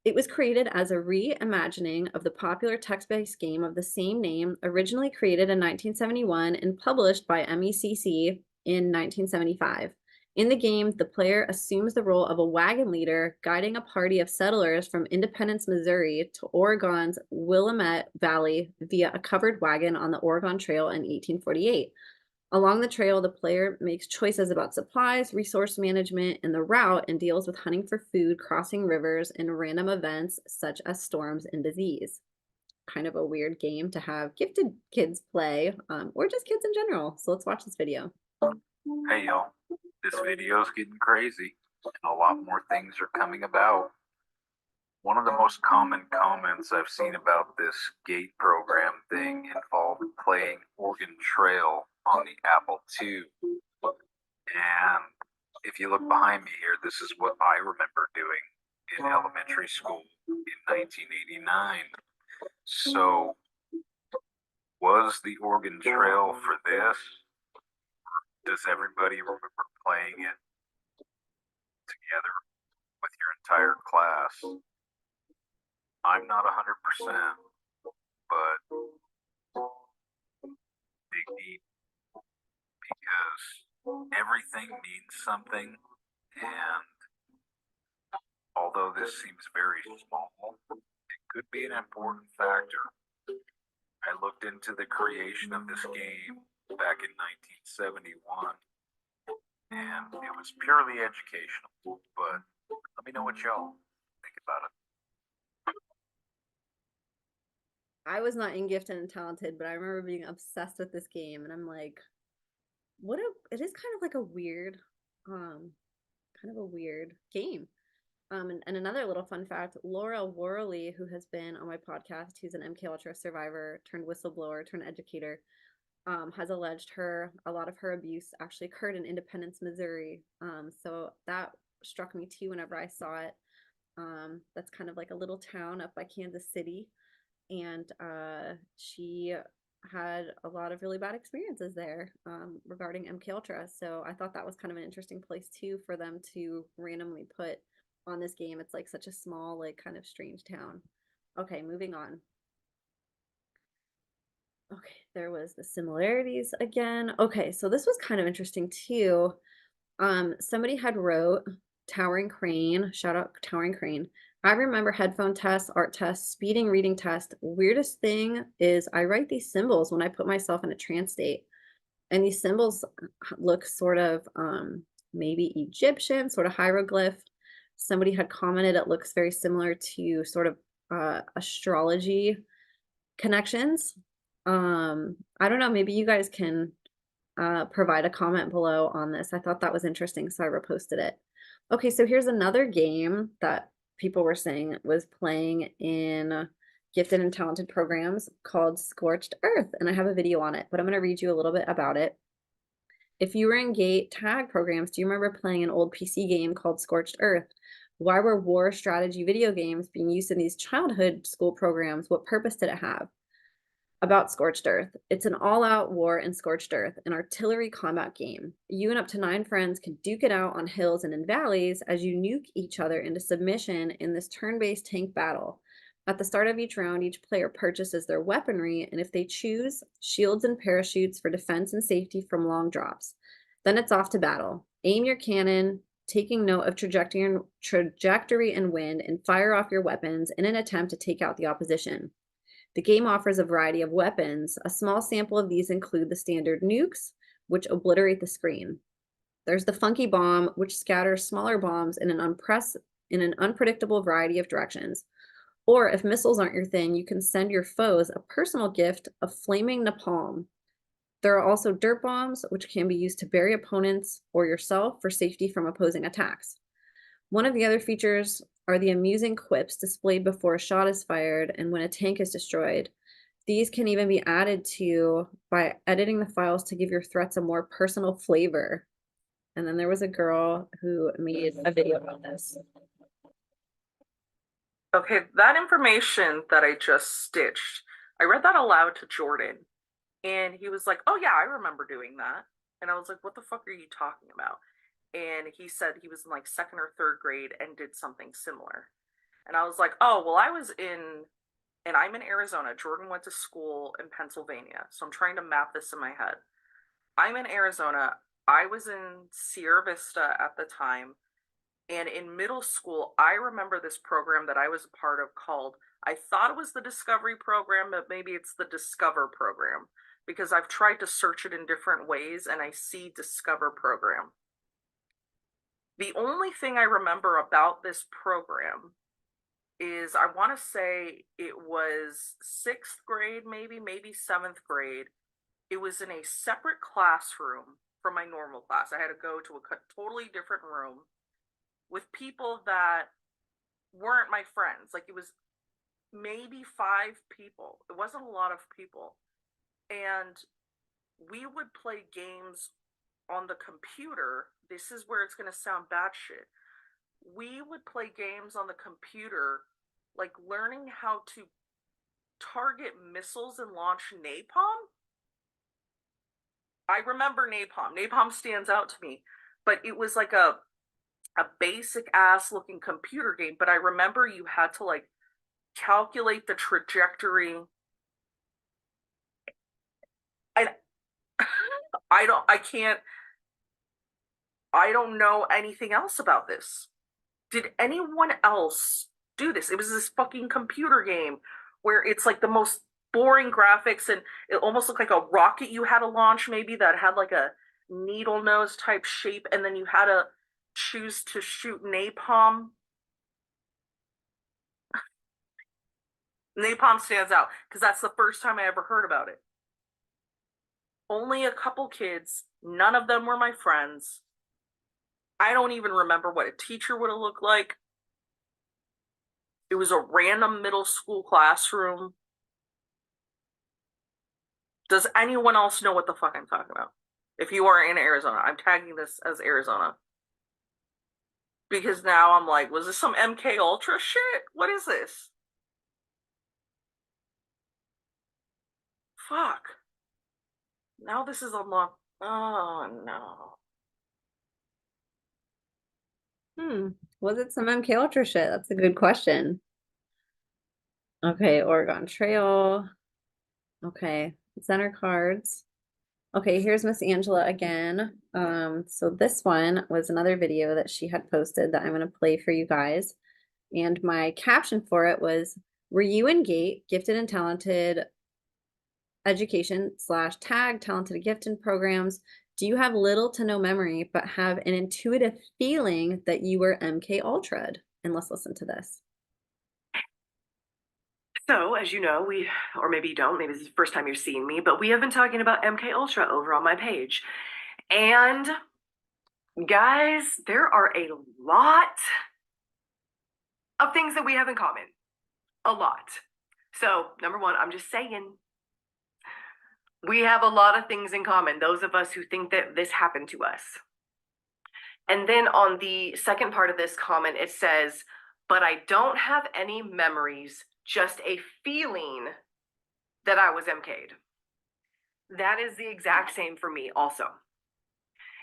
It was created as a reimagining of the popular text-based game of the same name, originally created in 1971 and published by MECC in 1975. In the game, the player assumes the role of a wagon leader guiding a party of settlers from Independence, Missouri to Oregon's Willamette Valley via a covered wagon on the Oregon Trail in 1848. Along the trail, the player makes choices about supplies, resource management, and the route, and deals with hunting for food, crossing rivers, and random events such as storms and disease. Kind of a weird game to have gifted kids play, or just kids in general. So let's watch this video. Hey y'all, this video's getting crazy, and a lot more things are coming about. One of the most common comments I've seen about this GATE program thing involved playing Oregon Trail on the Apple II. And if you look behind me here, this is what I remember doing. in elementary school in 1989. So, was the Oregon Trail for this? Does everybody remember playing it together with your entire class? I'm not 100%, but dig deep, because everything means something, and although this seems very small, it could be an important factor. I looked into the creation of this game back in 1971, and it was purely educational, but let me know what y'all think about it. I was not in Gifted and Talented, but I remember being obsessed with this game, and I'm like, it is kind of like a weird, kind of a weird game. And another little fun fact, Laura Worley, who has been on my podcast, who's an MK Ultra survivor turned whistleblower turned educator, has alleged a lot of her abuse actually occurred in Independence, Missouri. So that struck me too whenever I saw it. That's kind of like a little town up by Kansas City. And she had a lot of really bad experiences there regarding MK Ultra. So I thought that was kind of an interesting place too for them to randomly put on this game. It's like such a small, like kind of strange town. Okay, moving on. Okay, there was the similarities again. Okay, so this was kind of interesting too. Somebody had wrote Towering Crane, shout out Towering Crane. I remember headphone tests, art tests, speeding reading test. Weirdest thing is I write these symbols when I put myself in a trance state. And these symbols look sort of maybe Egyptian, sort of hieroglyph. Somebody had commented it looks very similar to sort of astrology connections. I don't know, maybe you guys can provide a comment below on this. I thought that was interesting, so I reposted it. Okay, so here's another game that people were saying was playing in Gifted and Talented programs called Scorched Earth, and I have a video on it, but I'm going to read you a little bit about it. If you were in GATE tag programs, do you remember playing an old PC game called Scorched Earth? Why were war strategy video games being used in these childhood school programs? What purpose did it have? About Scorched Earth. It's an all-out war in Scorched Earth, an artillery combat game. You and up to 9 friends can duke it out on hills and in valleys as you nuke each other into submission in this turn-based tank battle. At the start of each round, each player purchases their weaponry, and if they choose, shields and parachutes for defense and safety from long drops. Then it's off to battle. Aim your cannon, taking note of trajectory and wind, and fire off your weapons in an attempt to take out the opposition. The game offers a variety of weapons. A small sample of these include the standard nukes, which obliterate the screen. There's the funky bomb, which scatters smaller bombs in an unpredictable variety of directions. Or if missiles aren't your thing, you can send your foes a personal gift of flaming napalm. There are also dirt bombs, which can be used to bury opponents or yourself for safety from opposing attacks. One of the other features are the amusing quips displayed before a shot is fired and when a tank is destroyed. These can even be added to by editing the files to give your threats a more personal flavor. And then there was a girl who made a video about this. Okay, that information that I just stitched, I read that aloud to Jordan, and he was like, "Oh yeah, I remember doing that." And I was like, "What the fuck are you talking about?" And he said he was in like 2nd or 3rd grade and did something similar. And I was like, "Oh, well, and I'm in Arizona. Jordan went to school in Pennsylvania. So I'm trying to map this in my head. I'm in Arizona. I was in Sierra Vista at the time. And in middle school, I remember this program that I was a part of called, I thought it was the Discovery program, but maybe it's the Discover program, because I've tried to search it in different ways and I see Discover program. The only thing I remember about this program is I want to say it was 6th grade, maybe 7th grade. It was in a separate classroom from my normal class. I had to go to a totally different room with people that weren't my friends. Like, it was maybe 5 people. It wasn't a lot of people. And we would play games on the computer. This is where it's going to sound batshit. we would play games on the computer, like learning how to target missiles and launch napalm. I remember napalm. Napalm stands out to me, but it was like a basic ass looking computer game. But I remember you had to like calculate the trajectory. I I don't know anything else about this. Did anyone else do this? It was this fucking computer game where it's like the most boring graphics, and it almost looked like a rocket you had to launch, maybe, that had like a needle nose type shape, and then you had to choose to shoot napalm. Napalm stands out because that's the first time I ever heard about it. Only a couple kids, none of them were my friends. I don't even remember what a teacher would have looked like. It was a random middle school classroom. Does anyone else know what the fuck I'm talking about? If you are in Arizona, I'm tagging this as Arizona. Because now I'm like, was this some MK Ultra shit? What is this? Fuck. Now this is unlocked. Oh no. Was it some MK Ultra shit? That's a good question. Okay, Oregon Trail. Okay, center cards. Okay, here's Miss Angela again. So this one was another video that she had posted that I'm gonna play for you guys. And my caption for it was, were you in GATE, gifted and talented education / tag talented and gifted programs? Do you have little to no memory, but have an intuitive feeling that you were MK Ultra'd? And let's listen to this. So, as you know, or maybe you don't, maybe this is the first time you're seeing me, but we have been talking about MK Ultra over on my page. And guys, there are a lot of things that we have in common. A lot. So, number one, I'm just saying, we have a lot of things in common, those of us who think that this happened to us. And then on the second part of this comment, it says, but I don't have any memories, just a feeling that I was MK'd. That is the exact same for me also.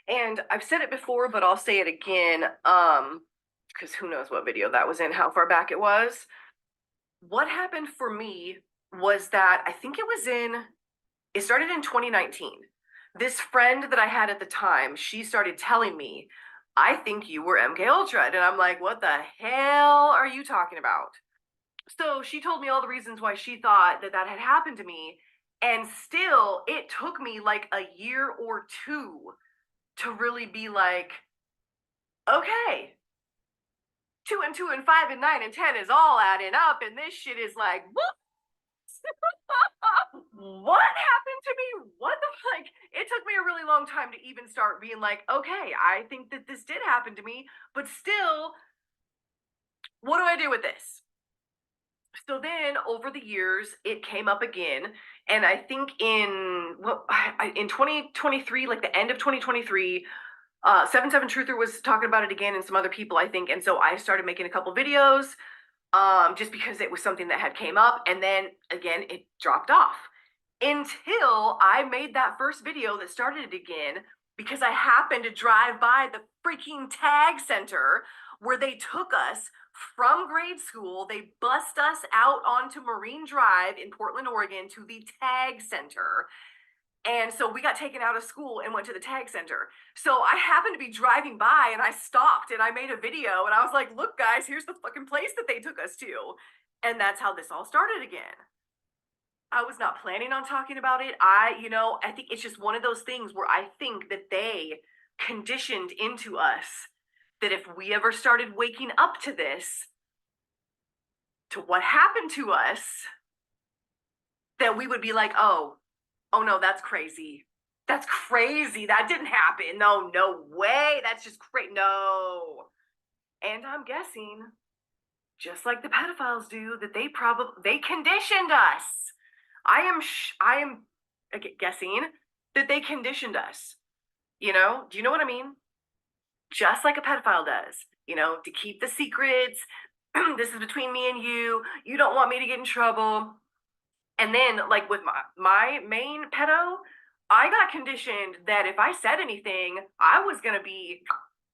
And I've said it before, but I'll say it again, because who knows what video that was in, how far back it was. What happened for me was that I think it started in 2019. This friend that I had at the time, she started telling me, I think you were MK Ultra. And I'm like, what the hell are you talking about? So she told me all the reasons why she thought that had happened to me. And still, it took me like a year or two to really be like, okay, 2 and 2 and 5 and 9 and 10 is all adding up. And this shit is like, whoop. What happened to me? What the fuck? It took me a really long time to even start being like, okay, I think that this did happen to me, but still, what do I do with this? So then over the years, it came up again. And I think in 2023, like the end of 2023, 77 Truther was talking about it again, and some other people, I think. And so I started making a couple videos, just because it was something that had came up. And then again, it dropped off until I made that first video that started it again, because I happened to drive by the freaking tag center where they took us from grade school. They bussed us out onto Marine Drive in Portland, Oregon to the tag center. And so we got taken out of school and went to the tag center. So I happened to be driving by and I stopped and I made a video and I was like, look guys, here's the fucking place that they took us to. And that's how this all started again. I was not planning on talking about it. I think it's just one of those things where I think that they conditioned into us that if we ever started waking up to this, to what happened to us, that we would be like, oh no, that's crazy. That's crazy. That didn't happen. No way. That's just crazy. No. And I'm guessing, just like the pedophiles do, that they conditioned us. I am guessing that they conditioned us. Do you know what I mean? Just like a pedophile does. you know, to keep the secrets. This is between me and you. You don't want me to get in trouble. And then, like with my main pedo, I got conditioned that if I said anything, I was gonna be.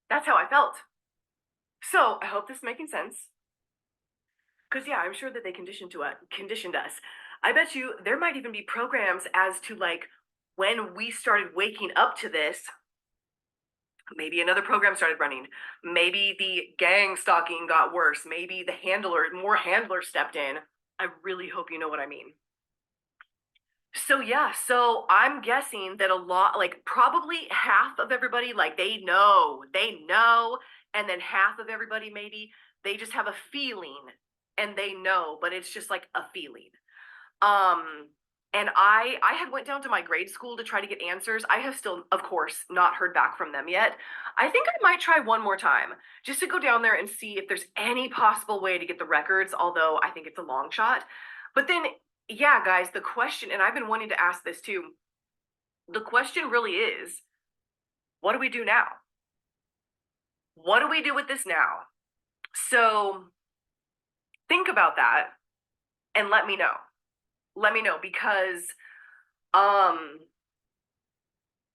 That's how I felt. So I hope this is making sense. Because yeah, I'm sure that they conditioned us. I bet you there might even be programs as to like when we started waking up to this. Maybe another program started running. Maybe the gang stalking got worse. Maybe more handlers stepped in. I really hope you know what I mean. So yeah, so I'm guessing that a lot, like probably half of everybody, like they know, and then half of everybody maybe they just have a feeling and they know, but it's just like a feeling. And I had went down to my grade school to try to get answers. I have still, of course, not heard back from them yet. I think I might try one more time just to go down there and see if there's any possible way to get the records, although I think it's a long shot. But then, yeah, guys, the question, and I've been wanting to ask this too, the question really is, what do we do now? What do we do with this now? So think about that and let me know. Let me know because I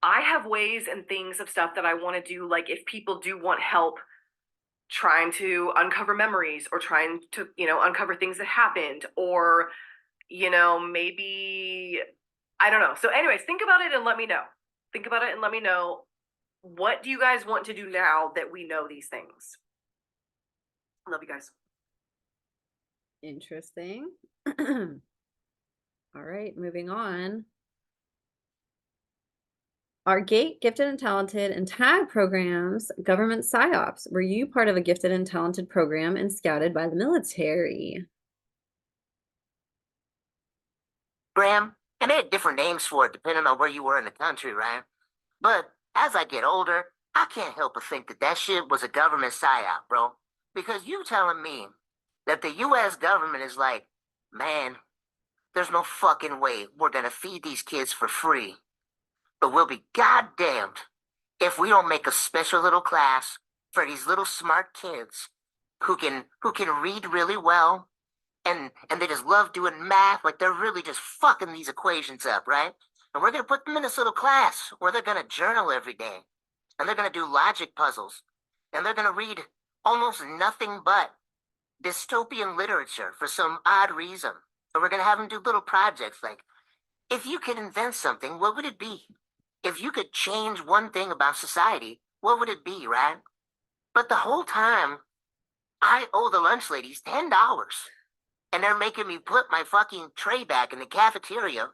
have ways and things of stuff that I want to do. Like if people do want help trying to uncover memories or trying to, you know, uncover things that happened or, you know, maybe, I don't know. So anyways, think about it and let me know. Think about it and let me know. What do you guys want to do now that we know these things? Love you guys. Interesting. All right, moving on. Are GATE, gifted and talented, and TAG programs government psyops? Were you part of a gifted and talented program and scouted by the military? Graham, and they had different names for it depending on where you were in the country, right? But as I get older, I can't help but think that that shit was a government psyop, bro. Because you telling me that the U.S. government is like, man, there's no fucking way we're gonna feed these kids for free. But we'll be goddamned if we don't make a special little class for these little smart kids who can read really well and they just love doing math, like they're really just fucking these equations up, right? And we're gonna put them in this little class where they're gonna journal every day, and they're gonna do logic puzzles, and they're gonna read almost nothing but dystopian literature for some odd reason. And we're gonna have them do little projects like, if you could invent something, what would it be? If you could change one thing about society, what would it be, right? But the whole time, I owe the lunch ladies $10. And they're making me put my fucking tray back in the cafeteria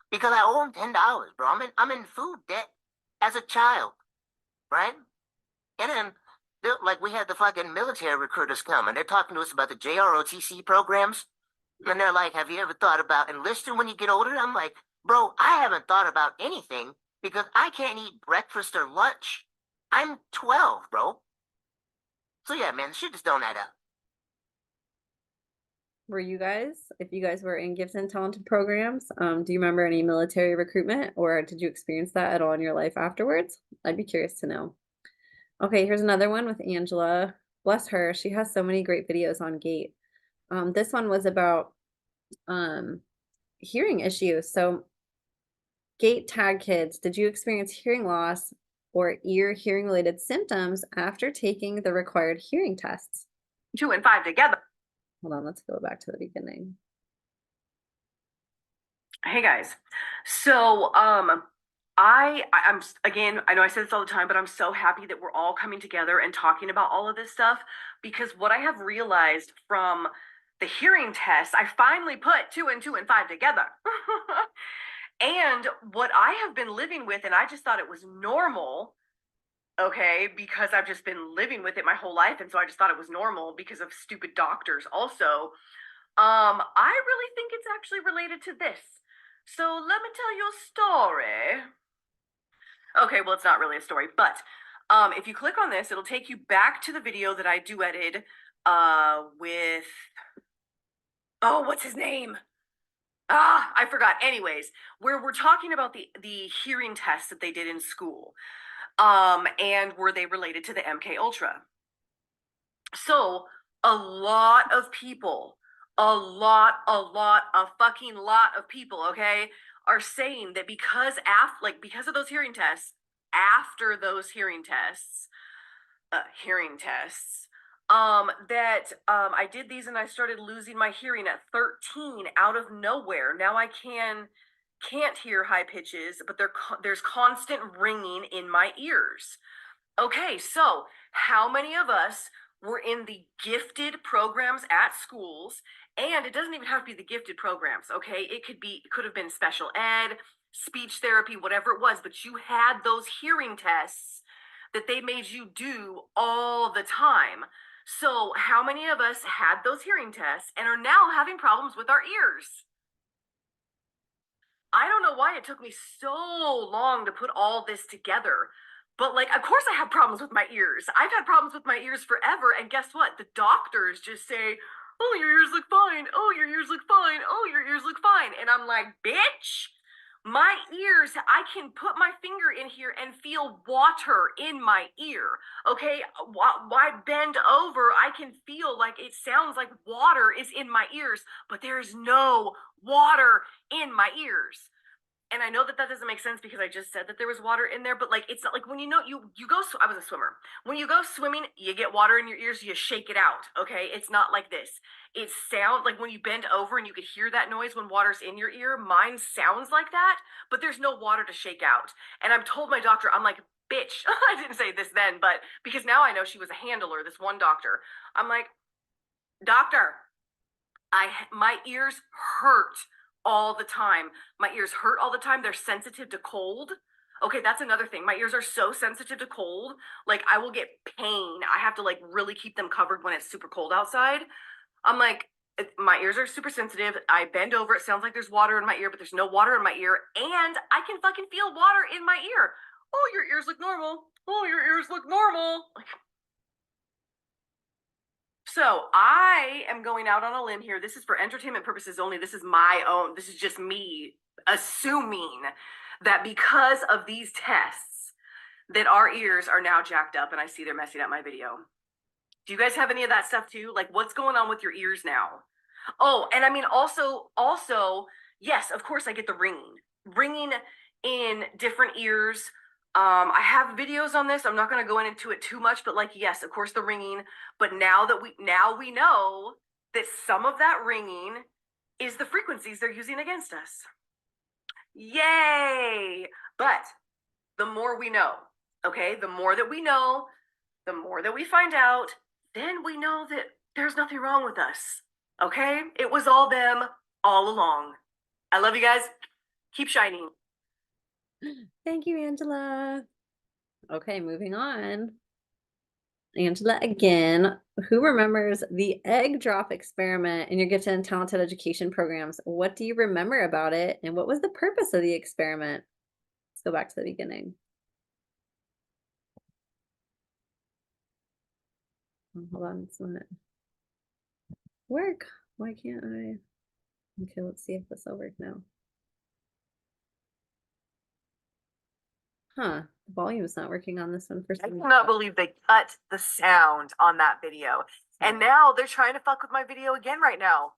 because I owe them $10, bro. I'm in food debt as a child, right? And then, like, we had the fucking military recruiters come, and they're talking to us about the JROTC programs. And they're like, have you ever thought about enlisting when you get older? I'm like, bro, I haven't thought about anything because I can't eat breakfast or lunch. I'm 12, bro. So yeah, man, shit just don't add up. Were you guys, if you guys were in gifted and talented programs, do you remember any military recruitment or did you experience that at all in your life afterwards? I'd be curious to know. Okay, here's another one with Angela. Bless her. She has so many great videos on GATE. This one was about hearing issues. So GATE tag kids, did you experience hearing loss or ear hearing related symptoms after taking the required hearing tests? 2 and 5 together. Hold on, let's go back to the beginning. Hey guys. So I'm again, I know I say this all the time, but I'm so happy that we're all coming together and talking about all of this stuff because what I have realized from the hearing test, I finally put 2 and 5 together. And what I have been living with, and I just thought it was normal, okay, because I've just been living with it my whole life, and so I just thought it was normal because of stupid doctors also. I really think it's actually related to this. So let me tell you a story. Okay, well, it's not really a story, but if you click on this, it'll take you back to the video that I duetted with, oh, what's his name? I forgot. Anyways, where we're talking about the hearing tests that they did in school. And were they related to the MK Ultra? So a lot of people, a fucking lot of people, okay, are saying that because because of those hearing tests, after those hearing tests, I did these and I started losing my hearing at 13 out of nowhere. Now I can't hear high pitches, but there's constant ringing in my ears. Okay, so how many of us were in the gifted programs at schools? And it doesn't even have to be the gifted programs, okay? It could have been special ed, speech therapy, whatever it was, but you had those hearing tests that they made you do all the time. So how many of us had those hearing tests and are now having problems with our ears? I don't know why it took me so long to put all this together. But like, of course I have problems with my ears. I've had problems with my ears forever. And guess what? The doctors just say, oh, your ears look fine. Oh, your ears look fine. Oh, your ears look fine. And I'm like, bitch, my ears, I can put my finger in here and feel water in my ear. Okay. Why bend over? I can feel like it sounds like water is in my ears, but there is no water in my ears. And I know that doesn't make sense because I just said that there was water in there, but like, it's not like when you go, I was a swimmer. When you go swimming, you get water in your ears, you shake it out. Okay. It's not like this. It sounds like when you bend over and you could hear that noise when water's in your ear, mine sounds like that, but there's no water to shake out. And I've told my doctor, I'm like, bitch, I didn't say this then, but because now I know she was a handler, this one doctor. I'm like, doctor, my ears hurt all the time. My ears hurt all the time. They're sensitive to cold. Okay, that's another thing. My ears are so sensitive to cold. Like I will get pain. I have to like really keep them covered when it's super cold outside. I'm like, my ears are super sensitive. I bend over. It sounds like there's water in my ear, but there's no water in my ear. And I can fucking feel water in my ear. Oh, your ears look normal. Oh, your ears look normal. So I am going out on a limb here. This is for entertainment purposes only. This is my own. This is just me assuming that because of these tests that our ears are now jacked up, and I see they're messing up my video. Do you guys have any of that stuff too? Like what's going on with your ears now? Oh, and I mean also, yes, of course I get the ringing in different ears. I have videos on this. I'm not going to go into it too much, but like, yes, of course the ringing, but now we know that some of that ringing is the frequencies they're using against us. Yay! But the more we know, okay, the more that we know, the more that we find out, then we know that there's nothing wrong with us. Okay? It was all them all along. I love you guys. Keep shining. Thank you, Angela. Okay, moving on. Angela again. Who remembers the egg drop experiment in your gifted and talented education programs? What do you remember about it? And what was the purpose of the experiment? Let's go back to the beginning. Oh, hold on, it's not work. Why can't I? Okay, let's see if this will work now. Huh, the volume's not working on this one for I some cannot believe they cut the sound on that video. And now they're trying to fuck with my video again right now.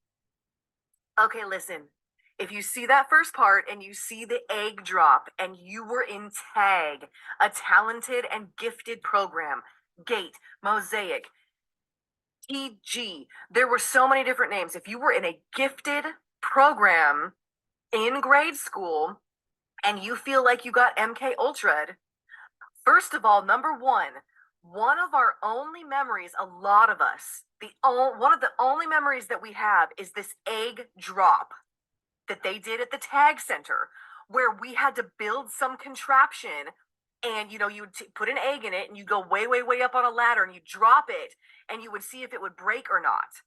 Okay, listen. If you see that first part and you see the egg drop and you were in TAG, a talented and gifted program, GATE, Mosaic, TG, there were so many different names. If you were in a gifted program in grade school and you feel like you got MK Ultra'd, first of all, number one of our only memories, a lot of us, one of the only memories that we have is this egg drop that they did at the TAG Center, where we had to build some contraption and, you know, you would put an egg in it and you go way, way, way up on a ladder and you drop it and you would see if it would break or not.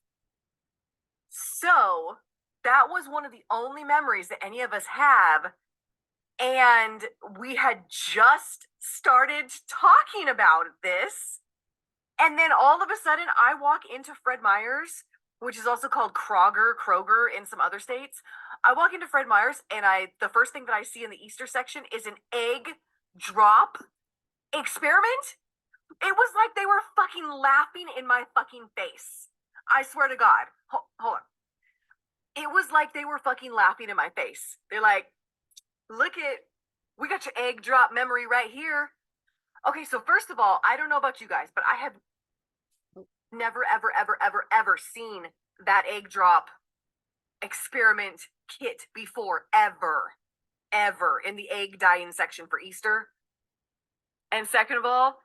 So that was one of the only memories that any of us have. And we had just started talking about this. And then all of a sudden I walk into Fred Meyer's, which is also called Kroger in some other states. I walk into Fred Meyer's and the first thing that I see in the Easter section is an egg drop experiment It was like they were fucking laughing in my fucking face. I swear to God. Hold on. It was like they were fucking laughing in my face. They're like, look at, we got your egg drop memory right here. Okay, so first of all, I don't know about you guys, but I have never, ever, ever, ever, ever seen that egg drop experiment kit before, ever in the egg dyeing section for Easter. And second of all,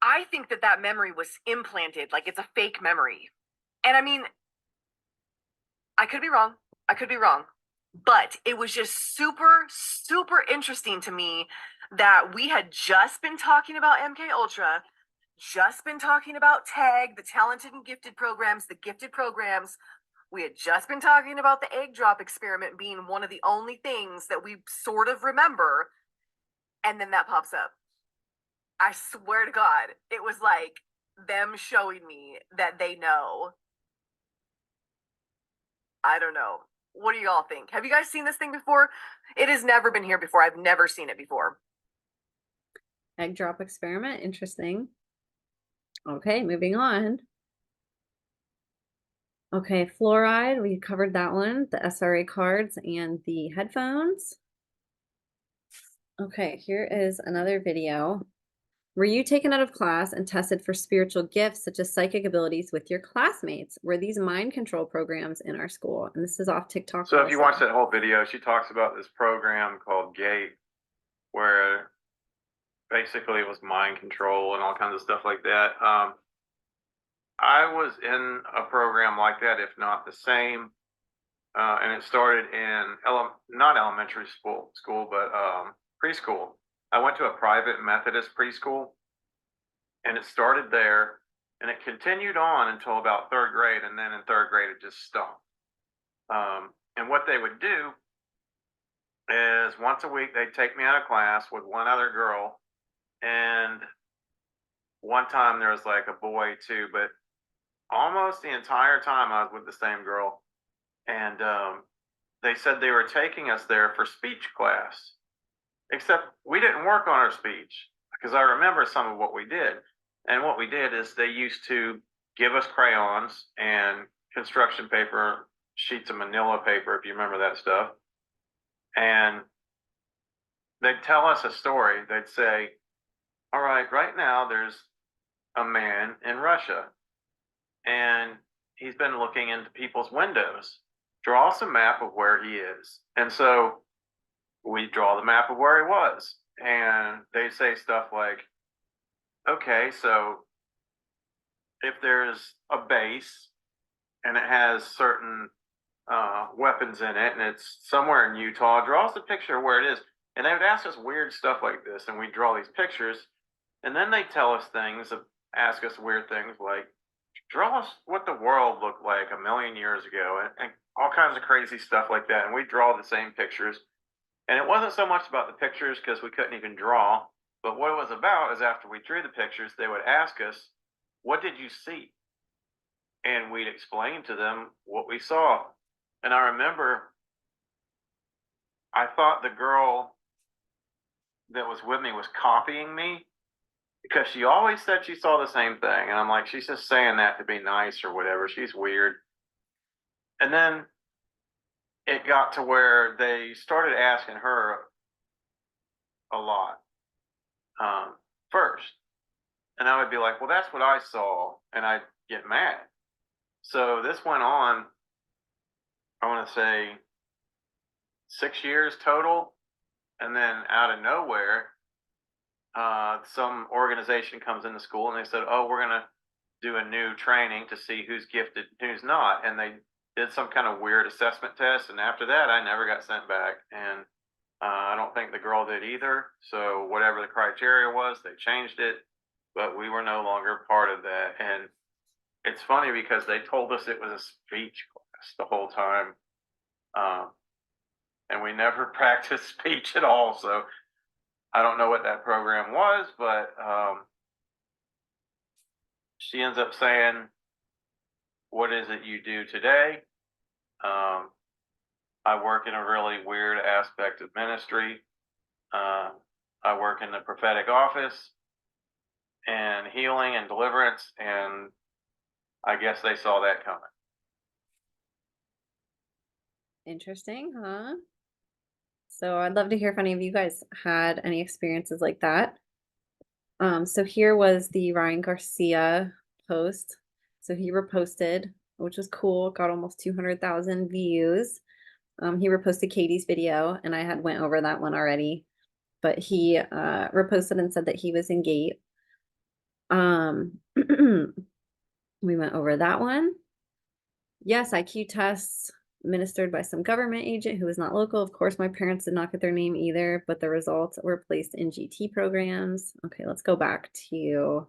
I think that memory was implanted, like it's a fake memory. And I mean, I could be wrong, but it was just super, super interesting to me that we had just been talking about MK Ultra, just been talking about TAG, the talented and gifted programs, the gifted programs. We had just been talking about the egg drop experiment being one of the only things that we sort of remember. And then that pops up. I swear to God, it was like them showing me that they know. I don't know. What do y'all think? Have you guys seen this thing before? It has never been here before. I've never seen it before. Egg drop experiment. Interesting. Okay, moving on. Okay, fluoride. We covered that one. The SRA cards and the headphones. Okay, here is another video. Were you taken out of class and tested for spiritual gifts such as psychic abilities with your classmates? Were these mind control programs in our school? And this is off TikTok. So if you also. watch that whole video, she talks about this program called GATE, where basically it was mind control and all kinds of stuff like that. I was in a program like that, if not the same. And it started in not elementary school, but preschool. I went to a private Methodist preschool, and it started there, and it continued on until about third grade, and then in third grade it just stopped. And what they would do is once a week they'd take me out of class with one other girl, and one time there was like a boy too, but almost the entire time I was with the same girl. And they said they were taking us there for speech class, except we didn't work on our speech, because I remember some of what we did. And what we did is they used to give us crayons and construction paper, sheets of manila paper, if you remember that stuff. And they'd tell us a story. They'd say, all right, right now there's a man in Russia, and he's been looking into people's windows. Draw us a map of where he is. And so we draw the map of where he was. And they say stuff like, okay, so if there's a base and it has certain weapons in it and it's somewhere in Utah, draw us a picture of where it is. And they would ask us weird stuff like this, and we draw these pictures. And then they tell us things, ask us weird things like, draw us what the world looked like a million years ago, and all kinds of crazy stuff like that. And we draw the same pictures. And it wasn't so much about the pictures because we couldn't even draw, but what it was about is after we drew the pictures, they would ask us, what did you see? And we'd explain to them what we saw. And I remember I thought the girl that was with me was copying me, because she always said she saw the same thing. And I'm like, she's just saying that to be nice or whatever. She's weird. And then it got to where they started asking her a lot first. And I would be like, well, that's what I saw. And I'd get mad. So this went on, I want to say 6 years total. And then out of nowhere, some organization comes into school and they said, oh, we're going to do a new training to see who's gifted, who's not. And they did some kind of weird assessment test. And after that, I never got sent back. And I don't think the girl did either. So whatever the criteria was, they changed it, but we were no longer part of that. And it's funny because they told us it was a speech class the whole time. And we never practiced speech at all. So I don't know what that program was, but she ends up saying, what is it you do today? I work in a really weird aspect of ministry. I work in the prophetic office, and healing and deliverance, and I guess they saw that coming. Interesting, huh? So I'd love to hear if any of you guys had any experiences like that. So here was the Ryan Garcia post. So he reposted, which was cool, got almost 200,000 views. He reposted Katie's video, and I had went over that one already, but he reposted and said that he was in GATE. We went over that one. Yes, IQ tests administered by some government agent who was not local. Of course, my parents did not get their name either, but the results were placed in GT programs. Okay, let's go back to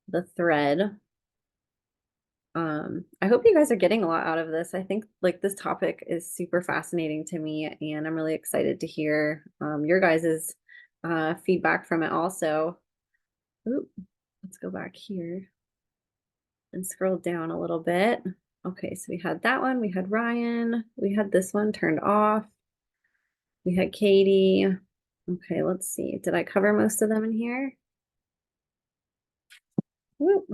the thread. I hope you guys are getting a lot out of this. I think like this topic is super fascinating to me, and I'm really excited to hear your guys's feedback from it also. Ooh, let's go back here and scroll down a little bit. Okay, so we had that one, we had Ryan, we had this one turned off, we had Katie. Okay, let's see. Did I cover most of them in here? Whoop.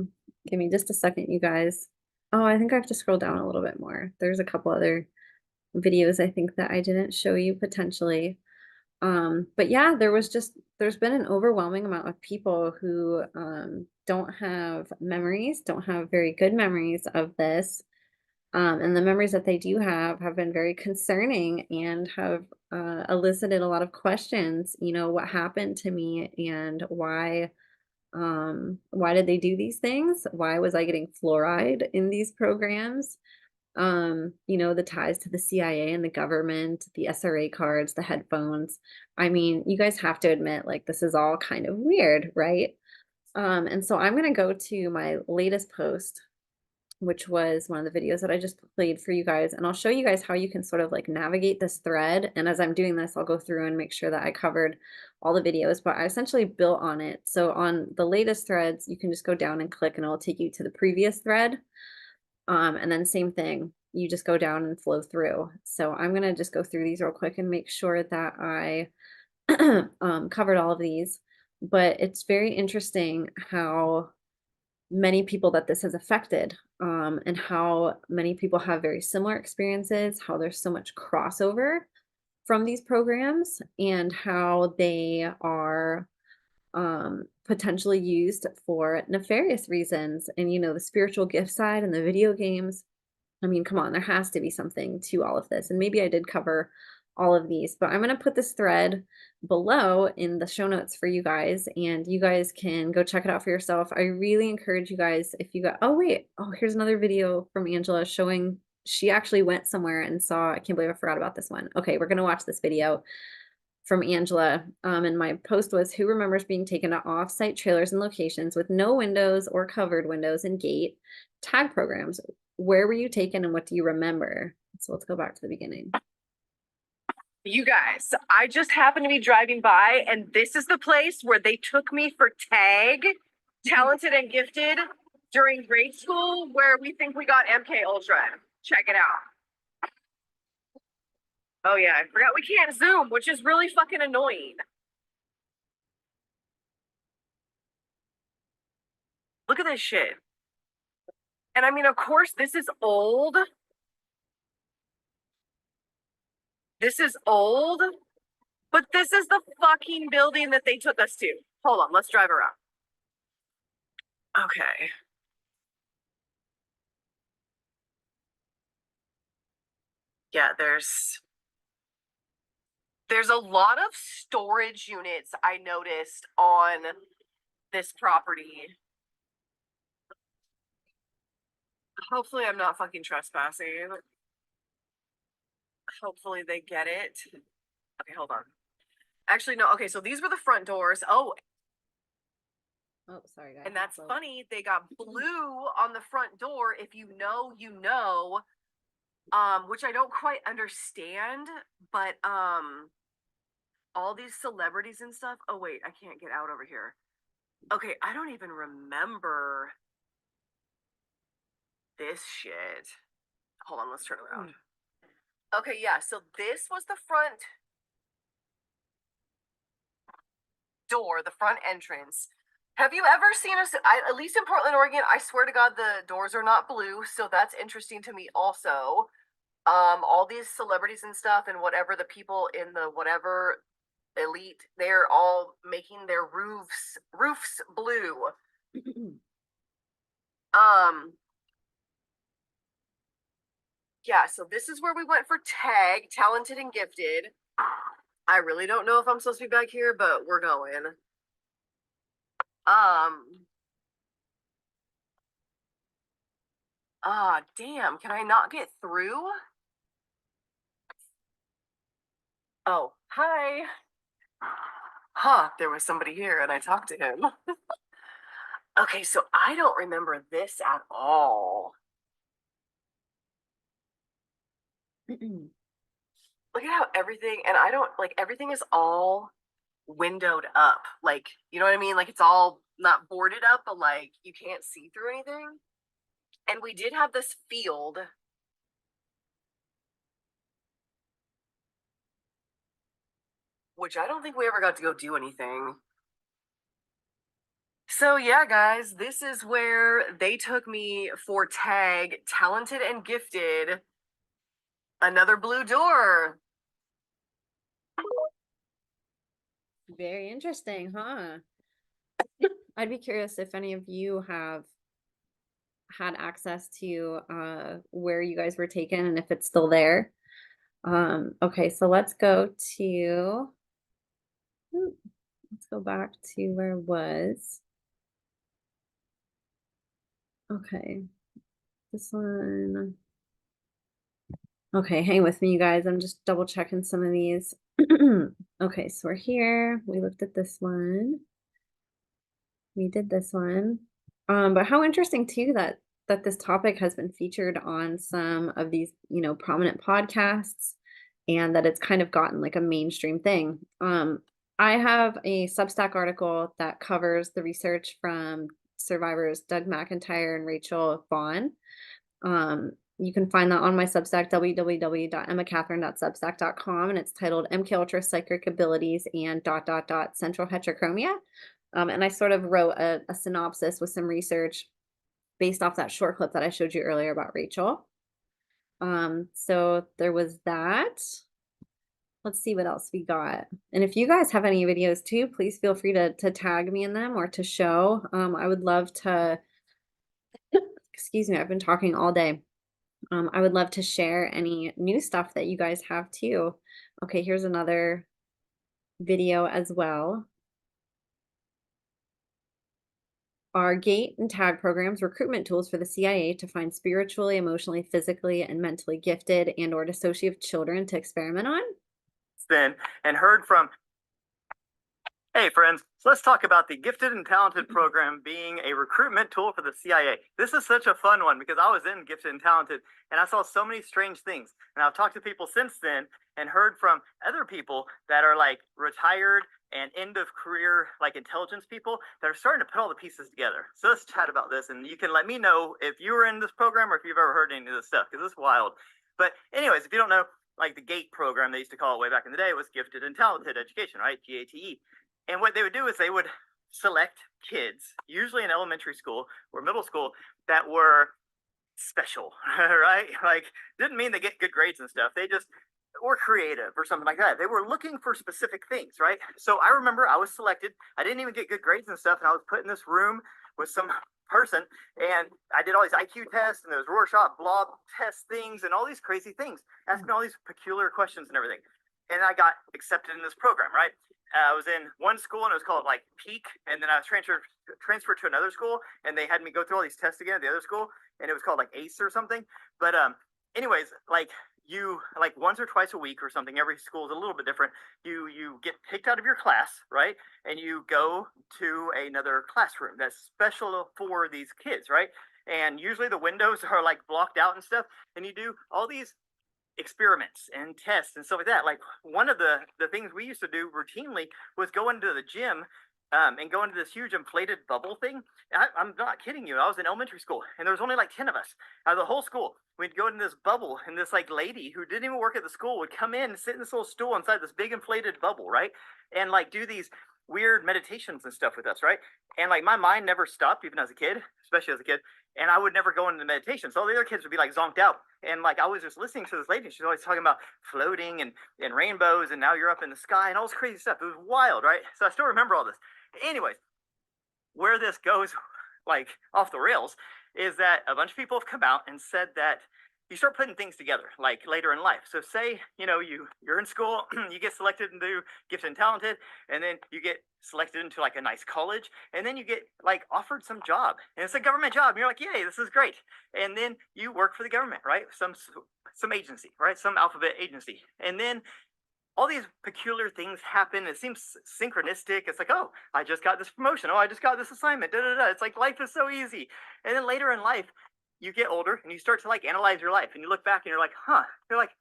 Give me just a second, you guys. Oh, I think I have to scroll down a little bit more. There's a couple other videos I think that I didn't show you potentially. But yeah, there's been an overwhelming amount of people who don't have memories, don't have very good memories of this. And the memories that they do have been very concerning and have elicited a lot of questions. You know, what happened to me and why did they do these things? Why was I getting fluoride in these programs? You know, the ties to the CIA and the government, the SRA cards, the headphones. I mean, you guys have to admit, like, this is all kind of weird, right? And so I'm gonna go to my latest post, which was one of the videos that I just played for you guys, and I'll show you guys how you can sort of like navigate this thread. And as I'm doing this, I'll go through and make sure that I covered all the videos, but I essentially built on it. So on the latest threads, you can just go down and click and it'll take you to the previous thread. And then same thing, you just go down and flow through. So I'm gonna just go through these real quick and make sure that I covered all of these. But it's very interesting how many people that this has affected, and how many people have very similar experiences, how there's so much crossover from these programs, and how they are potentially used for nefarious reasons. And, you know, the spiritual gift side and the video games. I mean, come on, there has to be something to all of this. And maybe I did cover all of these, but I'm going to put this thread below in the show notes for you guys, and you guys can go check it out for yourself. I really encourage you guys, if you got, oh wait, oh, here's another video from Angela showing she actually went somewhere and saw, I can't believe I forgot about this one. Okay, we're going to watch this video from Angela. And my post was, who remembers being taken to off-site trailers and locations with no windows or covered windows and gate tag programs? Where were you taken and what do you remember? So let's go back to the beginning. You guys, I just happened to be driving by, and this is the place where they took me for tag, talented and gifted, during grade school, where we think we got MK Ultra. Check it out. Oh yeah, I forgot we can't zoom, which is really fucking annoying. Look at this shit. And I mean, of course, this is old. This is old, but this is the fucking building that they took us to. Hold on, let's drive around. Okay. Yeah, there's a lot of storage units I noticed on this property. Hopefully I'm not fucking trespassing. Hopefully they get it. Okay, hold on. Actually, no. Okay, so these were the front doors. Oh, sorry, guys. and that's funny. They got blue on the front door. If you know, you know. Which I don't quite understand, but all these celebrities and stuff. Oh wait, I can't get out over here. Okay, I don't even remember this shit. Hold on, let's turn around. Okay, yeah, so this was the front door, the front entrance. Have you ever seen us? At least in Portland, Oregon, I swear to God, the doors are not blue, so that's interesting to me also. All these celebrities and stuff, and whatever the people in the whatever elite, they're all making their roofs blue. Yeah, so this is where we went for tag, talented and gifted. I really don't know if I'm supposed to be back here, but we're going. Damn, can I not get through? Oh, hi. Huh, there was somebody here and I talked to him. Okay, so I don't remember this at all. Look at how everything, and I don't, like, everything is all windowed up. Like, you know what I mean? Like, it's all not boarded up, but like, you can't see through anything. And we did have this field. Which I don't think we ever got to go do anything. So yeah, guys, this is where they took me for tag, talented and gifted. Another blue door. Very interesting, huh? I'd be curious if any of you have had access to where you guys were taken and if it's still there. Okay, so let's go back to where it was. Okay, this one. Okay, hang with me, you guys. I'm just double checking some of these. Okay, so we're here. We looked at this one. We did this one. But how interesting too that this topic has been featured on some of these, prominent podcasts, and that it's kind of gotten like a mainstream thing. I have a Substack article that covers the research from survivors Doug McIntyre and Rachel Vaughn. You can find that on my Substack, www.emmacatherine.substack.com, and it's titled MK Ultra Psychic Abilities and ... Central Heterochromia. And I sort of wrote a synopsis with some research based off that short clip that I showed you earlier about Rachel. So there was that. Let's see what else we got. And if you guys have any videos too, please feel free to tag me in them or to show. I would love to, excuse me, I've been talking all day. I would love to share any new stuff that you guys have too. Okay, here's another video as well. Are GATE and TAG programs recruitment tools for the CIA to find spiritually, emotionally, physically, and mentally gifted and or dissociative children to experiment on? Then and heard from. Hey friends, so let's talk about the Gifted and Talented program being a recruitment tool for the CIA. This is such a fun one because I was in Gifted and Talented and I saw so many strange things. And I've talked to people since then and heard from other people that are like retired and end of career like intelligence people that are starting to put all the pieces together. So let's chat about this and you can let me know if you were in this program or if you've ever heard any of this stuff because it's wild. But anyways, if you don't know, like the GATE program they used to call it way back in the day was Gifted and Talented Education, right? GATE. And what they would do is they would select kids, usually in elementary school or middle school, that were special, right? Like, didn't mean they get good grades and stuff. They just were creative or something like that. They were looking for specific things, right? So I remember I was selected. I didn't even get good grades and stuff. And I was put in this room with some person and I did all these IQ tests and those Rorschach blob test things and all these crazy things, asking all these peculiar questions and everything. And I got accepted in this program, right? I was in one school and it was called like Peak, and then I was transferred to another school, and they had me go through all these tests again at the other school, and it was called like ACE or something. But anyways, like you like once or twice a week or something. Every school is a little bit different. You get picked out of your class, right, and you go to another classroom that's special for these kids, right? And usually the windows are like blocked out and stuff, and you do all these experiments and tests and stuff like that. Like one of the things we used to do routinely was go into the gym and go into this huge inflated bubble thing. I'm not kidding you. I was in elementary school, and there was only like 10 of us out of the whole school. We'd go into this bubble, and this like lady who didn't even work at the school would come in and sit in this little stool inside this big inflated bubble, right? And like do these weird meditations and stuff with us, right? And like my mind never stopped, even as a kid, especially as a kid. And I would never go into meditation. So all the other kids would be like zonked out. And like I was just listening to this lady. She's always talking about floating and rainbows, and now you're up in the sky and all this crazy stuff. It was wild, right? So I still remember all this. Anyways, where this goes like off the rails is that a bunch of people have come out and said that you start putting things together like later in life. So say, you're in school, you get selected into gifted and talented, and then you get selected into like a nice college, and then you get like offered some job, and it's a government job. And you're like, yay, this is great. And then you work for the government, right? Some agency, right? Some alphabet agency. And then all these peculiar things happen. It seems synchronistic. It's like, oh, I just got this promotion. Oh, I just got this assignment. Da, da, da. It's like life is so easy. And then later in life, you get older and you start to like analyze your life, and you look back and you're like, you're like,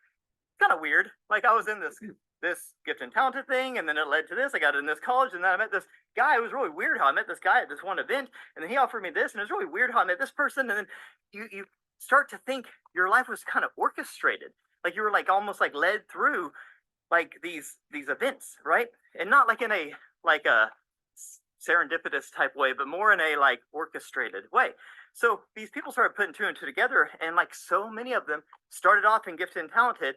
kind of weird. Like I was in this gifted and talented thing, and then it led to this. I got in this college, and then I met this guy. It was really weird how I met this guy at this one event, and then he offered me this, and it was really weird how I met this person. And then you start to think your life was kind of orchestrated, like you were like almost like led through like these events, right? And not like in a like a serendipitous type way, but more in a like orchestrated way. So these people started putting two and two together, and like so many of them started off in gifted and talented,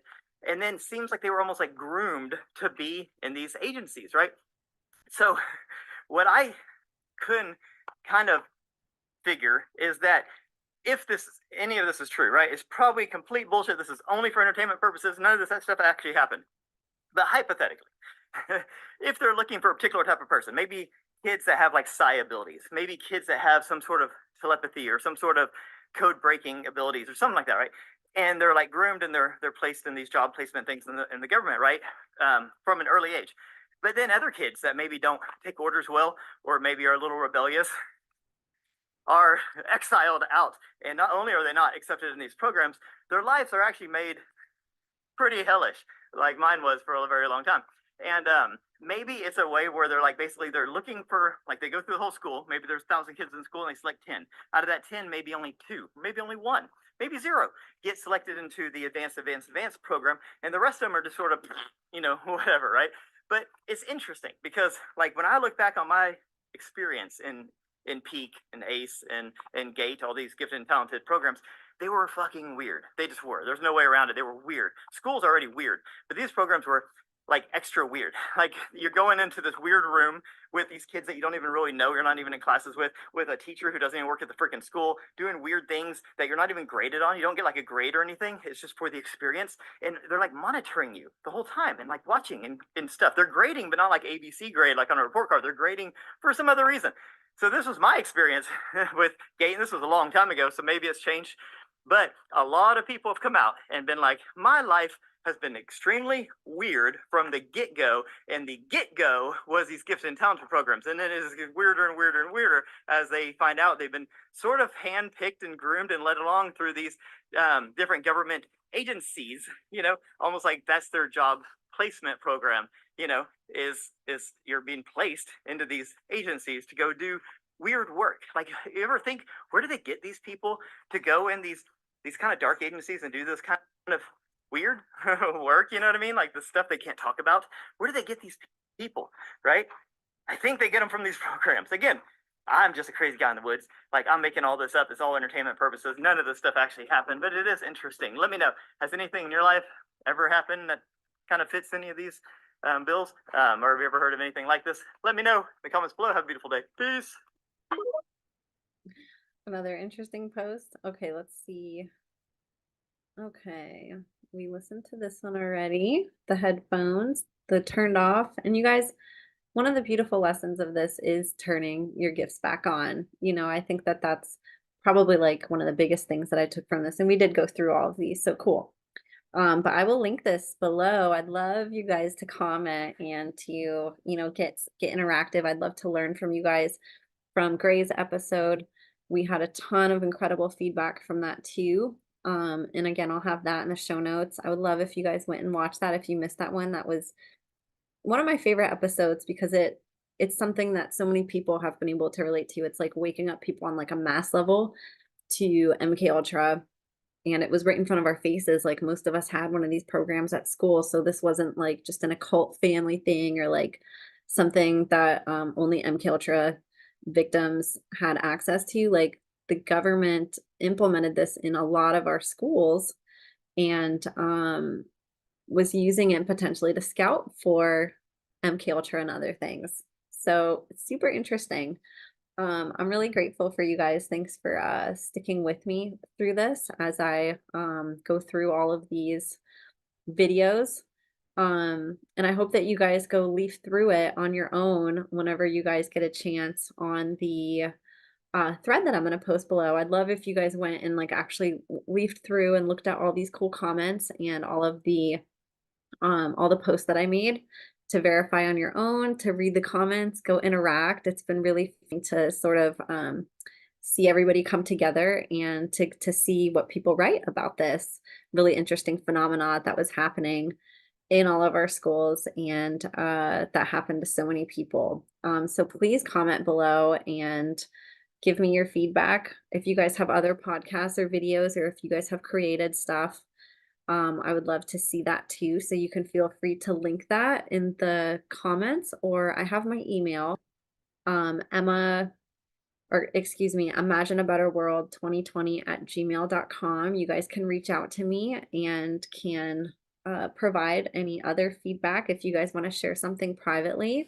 and then seems like they were almost like groomed to be in these agencies, right? So what I couldn't kind of figure is that if any of this is true, right, it's probably complete bullshit. This is only for entertainment purposes. None of this stuff actually happened. But hypothetically, if they're looking for a particular type of person, maybe kids that have like psi abilities, maybe kids that have some sort of telepathy or some sort of code breaking abilities or something like that, right? And they're like groomed, and they're placed in these job placement things in the government, right? From an early age. But then other kids that maybe don't take orders well, or maybe are a little rebellious, are exiled out. And not only are they not accepted in these programs, their lives are actually made pretty hellish, like mine was for a very long time. And maybe it's a way where they're like, basically they're looking for, like they go through the whole school, maybe there's 1,000 kids in school and they select 10. Out of that 10, maybe only 2, maybe only 1, maybe 0 get selected into the advanced program, and the rest of them are just sort of, whatever, right? But it's interesting because like when I look back on my experience in Peak and ACE and GATE, all these gifted and talented programs, they were fucking weird. They just were. There's no way around it. They were weird. School's already weird, but these programs were like extra weird. Like you're going into this weird room with these kids that you don't even really know, you're not even in classes with a teacher who doesn't even work at the freaking school, doing weird things that you're not even graded on. You don't get like a grade or anything. It's just for the experience. And they're like monitoring you the whole time and like watching and stuff. They're grading, but not like ABC grade, like on a report card. They're grading for some other reason. So this was my experience with GATE. This was a long time ago, so maybe it's changed. But a lot of people have come out and been like, my life has been extremely weird from the get-go, and the get-go was these gifted and talented programs, and then it is weirder and weirder and weirder as they find out they've been sort of hand-picked and groomed and led along through these different government agencies, almost like that's their job placement program, is you're being placed into these agencies to go do weird work. Like, you ever think, where do they get these people to go in these kind of dark agencies and do this kind of weird work? You know what I mean? Like the stuff they can't talk about. Where do they get these people, right? I think they get them from these programs. Again, I'm just a crazy guy in the woods. Like, I'm making all this up. It's all entertainment purposes. None of this stuff actually happened, but it is interesting. Let me know. Has anything in your life ever happened that kind of fits any of these bills? Or have you ever heard of anything like this? Let me know in the comments below. Have a beautiful day. Peace. Another interesting post. Okay, let's see. Okay, we listened to this one already. The headphones, the turned off. And you guys, one of the beautiful lessons of this is turning your gifts back on. I think that that's probably like one of the biggest things that I took from this. And we did go through all of these, so cool. But I will link this below. I'd love you guys to comment and to, get interactive. I'd love to learn from you guys. From Gray's episode, we had a ton of incredible feedback from that too. And again, I'll have that in the show notes. I would love if you guys went and watched that if you missed that one. That was one of my favorite episodes because it it's something that so many people have been able to relate to. It's like waking up people on like a mass level to MK Ultra, and it was right in front of our faces. Like most of us had one of these programs at school, so this wasn't like just an occult family thing or like something that only MK Ultra victims had access to. Like the government implemented this in a lot of our schools and was using it potentially to scout for MK Ultra and other things. So it's super interesting. I'm really grateful for you guys. Thanks for sticking with me through this as I go through all of these videos. And I hope that you guys go leaf through it on your own whenever you guys get a chance on the thread that I'm going to post below. I'd love if you guys went and like actually leafed through and looked at all these cool comments and all the posts that I made to verify on your own, to read the comments, go interact. It's been really fun to sort of see everybody come together and to see what people write about this really interesting phenomena that was happening in all of our schools and that happened to so many people. So please comment below and give me your feedback. If you guys have other podcasts or videos, or if you guys have created stuff, I would love to see that too. So you can feel free to link that in the comments, or I have my email, imagineabetterworld2020@gmail.com. You guys can reach out to me and can provide any other feedback if you guys want to share something privately.